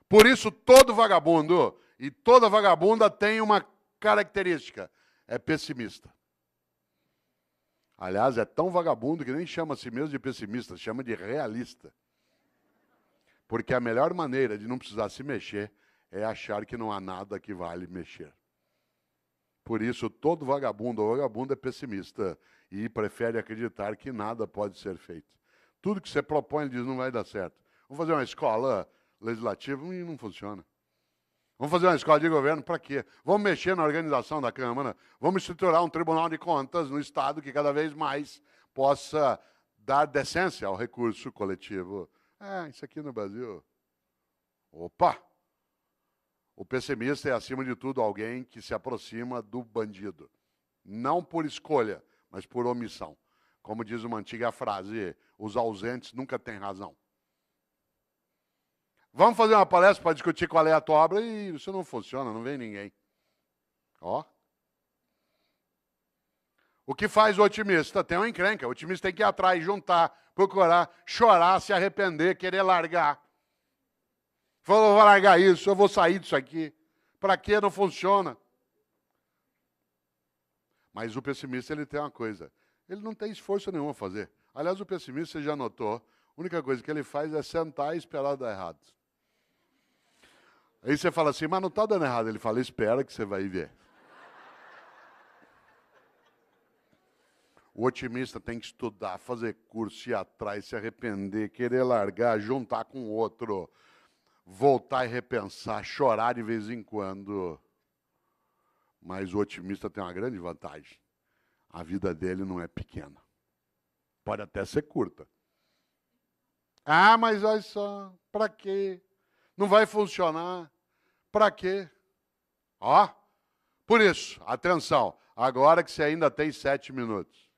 S1: Por isso, todo vagabundo e toda vagabunda tem uma característica: é pessimista. Aliás, é tão vagabundo que nem chama a si mesmo de pessimista, chama de realista. Porque a melhor maneira de não precisar se mexer é achar que não há nada que vale mexer. Por isso, todo vagabundo ou vagabunda é pessimista e prefere acreditar que nada pode ser feito. Tudo que você propõe, ele diz, não vai dar certo. Vamos fazer uma escola legislativa e não funciona. Vamos fazer uma escola de governo para quê? Vamos mexer na organização da Câmara, vamos estruturar um Tribunal de Contas no Estado que cada vez mais possa dar decência ao recurso coletivo. Isso aqui no Brasil. Opa! O pessimista é, acima de tudo, alguém que se aproxima do bandido. Não por escolha, mas por omissão. Como diz uma antiga frase, os ausentes nunca têm razão. Vamos fazer uma palestra para discutir qual é a tua obra e isso não funciona, não vem ninguém. Ó. O que faz o otimista? Tem uma encrenca. O otimista tem que ir atrás, juntar, procurar, chorar, se arrepender, querer largar. Falou, vou largar isso, eu vou sair disso aqui. Para quê? Não funciona. Mas o pessimista, ele tem uma coisa. Ele não tem esforço nenhum a fazer. Aliás, o pessimista, você já notou, a única coisa que ele faz é sentar e esperar dar errado. Aí você fala assim, mas não está dando errado. Ele fala, espera que você vai ver. O otimista tem que estudar, fazer curso, ir atrás, se arrepender, querer largar, juntar com outro. voltar e repensar, chorar de vez em quando. Mas o otimista tem uma grande vantagem. A vida dele não é pequena. Pode até ser curta. Ah, mas olha só, para quê? Não vai funcionar. Para quê? Ó, por isso, atenção, agora que você ainda tem 7 minutos.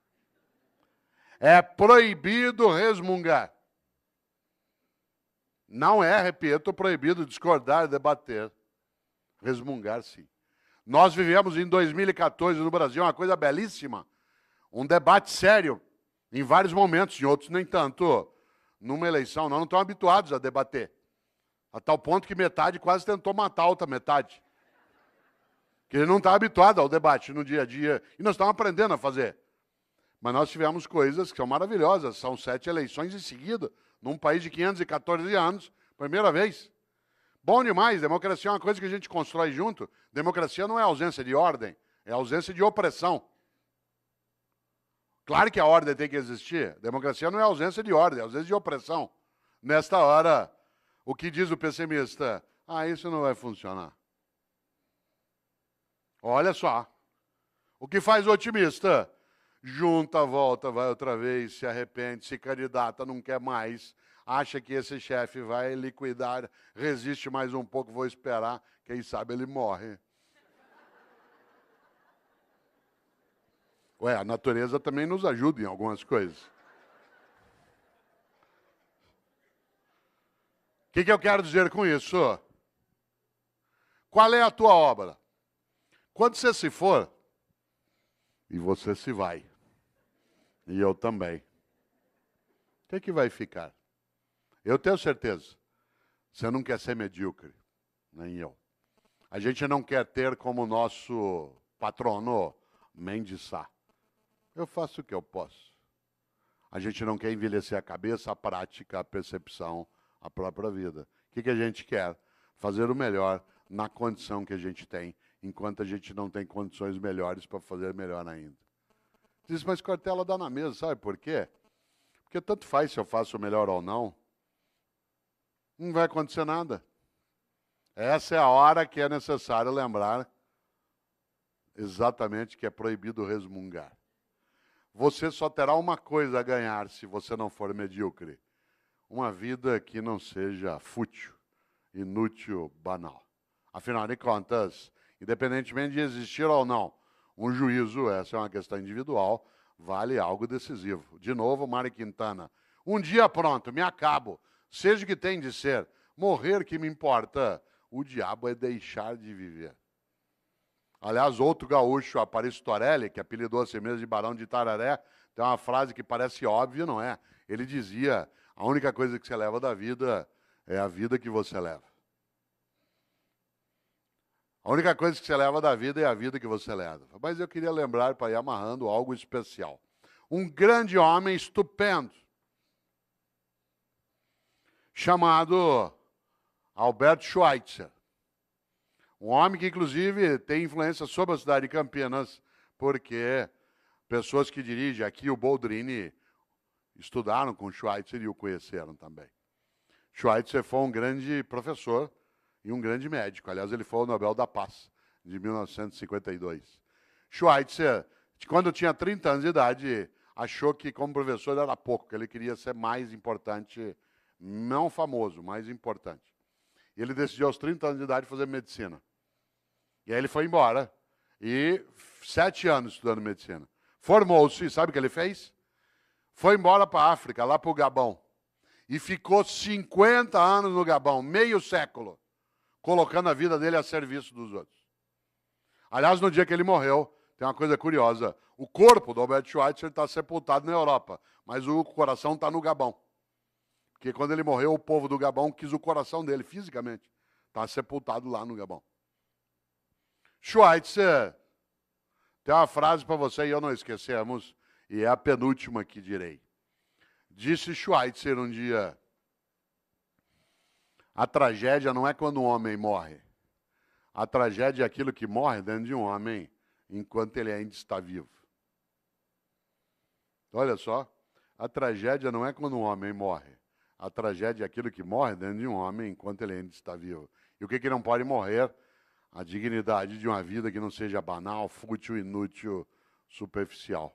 S1: É proibido resmungar. Não é, repito, proibido discordar, debater. Resmungar, sim. Nós vivemos em 2014 no Brasil uma coisa belíssima, um debate sério, em vários momentos, em outros nem tanto. Numa eleição, nós não estamos habituados a debater. A tal ponto que metade quase tentou matar a outra metade. Que ele não está habituado ao debate no dia a dia. E nós estamos aprendendo a fazer. Mas nós tivemos coisas que são maravilhosas. São 7 eleições em seguida, num país de 514 anos, primeira vez. Bom demais, democracia é uma coisa que a gente constrói junto. Democracia não é ausência de ordem, é ausência de opressão. Claro que a ordem tem que existir. Democracia não é ausência de ordem, é ausência de opressão. Nesta hora, o que diz o pessimista? Ah, isso não vai funcionar. Olha só. O que faz o otimista? Junta, volta, vai outra vez, se arrepende, se candidata, não quer mais, acha que esse chefe vai liquidar, resiste mais um pouco, vou esperar, quem sabe ele morre. Ué, a natureza também nos ajuda em algumas coisas. O que eu quero dizer com isso? Qual é a tua obra? Quando você se for, e você se vai, e eu também, o que vai ficar? Eu tenho certeza, você não quer ser medíocre, nem eu. A gente não quer ter como nosso patrono Mendes Sá. Eu faço o que eu posso. A gente não quer envelhecer a cabeça, a prática, a percepção, a própria vida. O que a gente quer? Fazer o melhor na condição que a gente tem, enquanto a gente não tem condições melhores para fazer melhor ainda. Diz, mas Cortella dá na mesa, sabe por quê? Porque tanto faz se eu faço o melhor ou não, não vai acontecer nada. Essa é a hora que é necessário lembrar exatamente que é proibido resmungar. Você só terá uma coisa a ganhar se você não for medíocre. Uma vida que não seja fútil, inútil, banal. Afinal de contas, independentemente de existir ou não, um juízo, essa é uma questão individual, vale algo decisivo. De novo, Mário Quintana. Um dia pronto, me acabo. Seja o que tem de ser. Morrer que me importa. O diabo é deixar de viver. Aliás, outro gaúcho, Aparício Torelli, que apelidou a si mesmo de Barão de Itararé, tem uma frase que parece óbvia, não é? Ele dizia, a única coisa que você leva da vida é a vida que você leva. A única coisa que você leva da vida é a vida que você leva. Mas eu queria lembrar, para ir amarrando, algo especial. Um grande homem estupendo, chamado Albert Schweitzer. Um homem que, inclusive, tem influência sobre a cidade de Campinas, porque pessoas que dirigem aqui, o Boldrini, estudaram com Schweitzer e o conheceram também. Schweitzer foi um grande professor e um grande médico. Aliás, ele foi o Nobel da Paz, de 1952. Schweitzer, quando tinha 30 anos de idade, achou que como professor era pouco, que ele queria ser mais importante, não famoso, mais importante. E ele decidiu aos 30 anos de idade fazer medicina. E aí ele foi embora, e 7 anos estudando medicina. Formou-se, sabe o que ele fez? Foi embora para a África, lá para o Gabão. E ficou 50 anos no Gabão, meio século, colocando a vida dele a serviço dos outros. Aliás, no dia que ele morreu, tem uma coisa curiosa. O corpo do Albert Schweitzer está sepultado na Europa, mas o coração está no Gabão. Porque quando ele morreu, o povo do Gabão quis o coração dele, fisicamente. Está sepultado lá no Gabão. Schweitzer, tem uma frase para você e eu não esquecemos, e é a penúltima que direi. Disse Schweitzer um dia, a tragédia não é quando um homem morre. A tragédia é aquilo que morre dentro de um homem enquanto ele ainda está vivo. Olha só, a tragédia não é quando um homem morre. a tragédia é aquilo que morre dentro de um homem enquanto ele ainda está vivo. E o que não pode morrer? A dignidade de uma vida que não seja banal, fútil, inútil, superficial.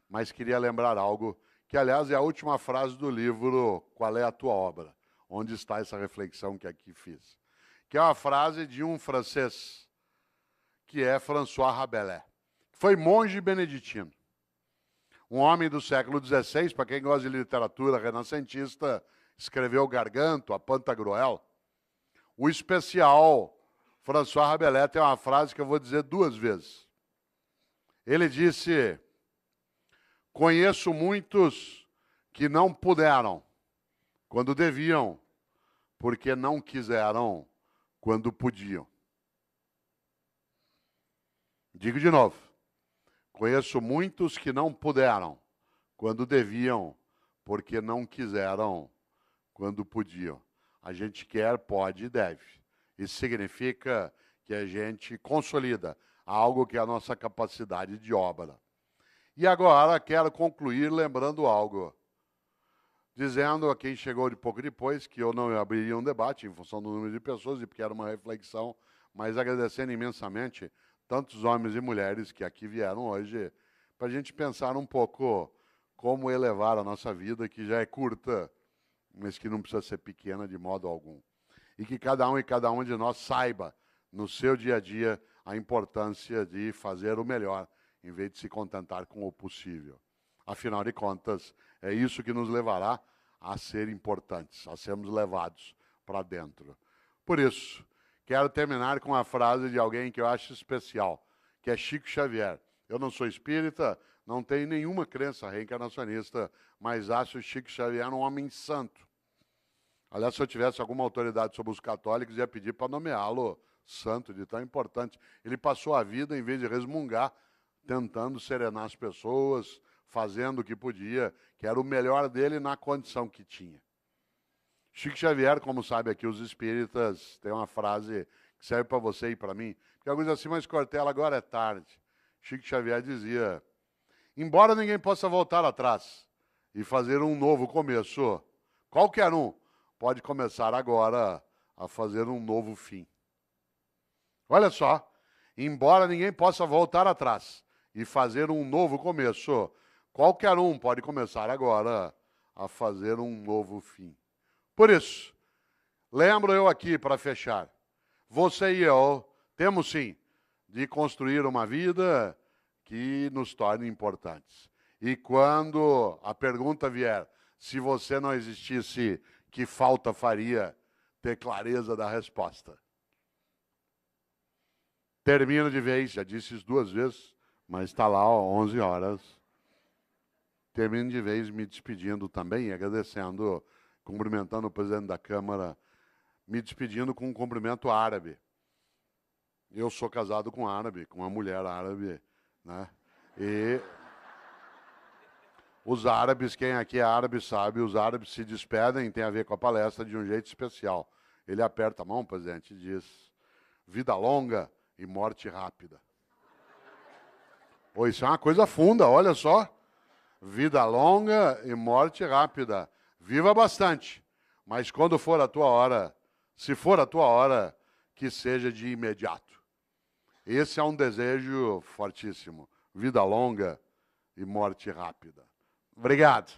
S1: Mas queria lembrar algo, que aliás é a última frase do livro Qual é a Tua Obra? Onde está essa reflexão que aqui fiz. Que é uma frase de um francês, que é François Rabelais, que foi monge beneditino. Um homem do século XVI, para quem gosta de literatura renascentista, escreveu Garganto, a Pantagruel. O especial François Rabelais tem uma frase que eu vou dizer 2 vezes. Ele disse: conheço muitos que não puderam quando deviam, porque não quiseram quando podiam. Digo de novo. Conheço muitos que não puderam quando deviam, porque não quiseram quando podiam. A gente quer, pode e deve. Isso significa que a gente consolida algo que é a nossa capacidade de obra. E agora quero concluir lembrando algo, dizendo a quem chegou de pouco depois que eu não abriria um debate em função do número de pessoas e porque era uma reflexão, mas agradecendo imensamente tantos homens e mulheres que aqui vieram hoje, para a gente pensar um pouco como elevar a nossa vida, que já é curta, mas que não precisa ser pequena de modo algum. E que cada um e cada uma de nós saiba, no seu dia a dia, a importância de fazer o melhor, em vez de se contentar com o possível. Afinal de contas, é isso que nos levará a ser importantes, a sermos levados para dentro. Por isso, quero terminar com uma frase de alguém que eu acho especial, que é Chico Xavier. Eu não sou espírita, não tenho nenhuma crença reencarnacionista, mas acho o Chico Xavier um homem santo. Aliás, se eu tivesse alguma autoridade sobre os católicos, ia pedir para nomeá-lo santo, de tão importante. Ele passou a vida, em vez de resmungar, tentando serenar as pessoas, fazendo o que podia, que era o melhor dele na condição que tinha. Chico Xavier, como sabe aqui os espíritas, tem uma frase que serve para você e para mim, porque alguns dizem assim, mas Cortella, agora é tarde. Chico Xavier dizia, embora ninguém possa voltar atrás e fazer um novo começo, qualquer um pode começar agora a fazer um novo fim. Olha só, embora ninguém possa voltar atrás e fazer um novo começo, qualquer um pode começar agora a fazer um novo fim. Por isso, lembro eu aqui para fechar, você e eu temos sim de construir uma vida que nos torne importantes. E quando a pergunta vier, se você não existisse, que falta faria? Ter clareza da resposta. Termino de vez, já disse isso 2 vezes, mas está lá, ó, 11 horas. Termino de vez me despedindo também, agradecendo, cumprimentando o presidente da Câmara, me despedindo com um cumprimento árabe. Eu sou casado com um árabe, com uma mulher árabe, né? E os árabes, quem aqui é árabe sabe, os árabes se despedem, tem a ver com a palestra, de um jeito especial. Ele aperta a mão, presidente, e diz, vida longa e morte rápida. Pô, isso é uma coisa funda, olha só. Vida longa e morte rápida. Viva bastante, mas quando for a tua hora, se for a tua hora, que seja de imediato. Esse é um desejo fortíssimo. Vida longa e morte rápida. Obrigado.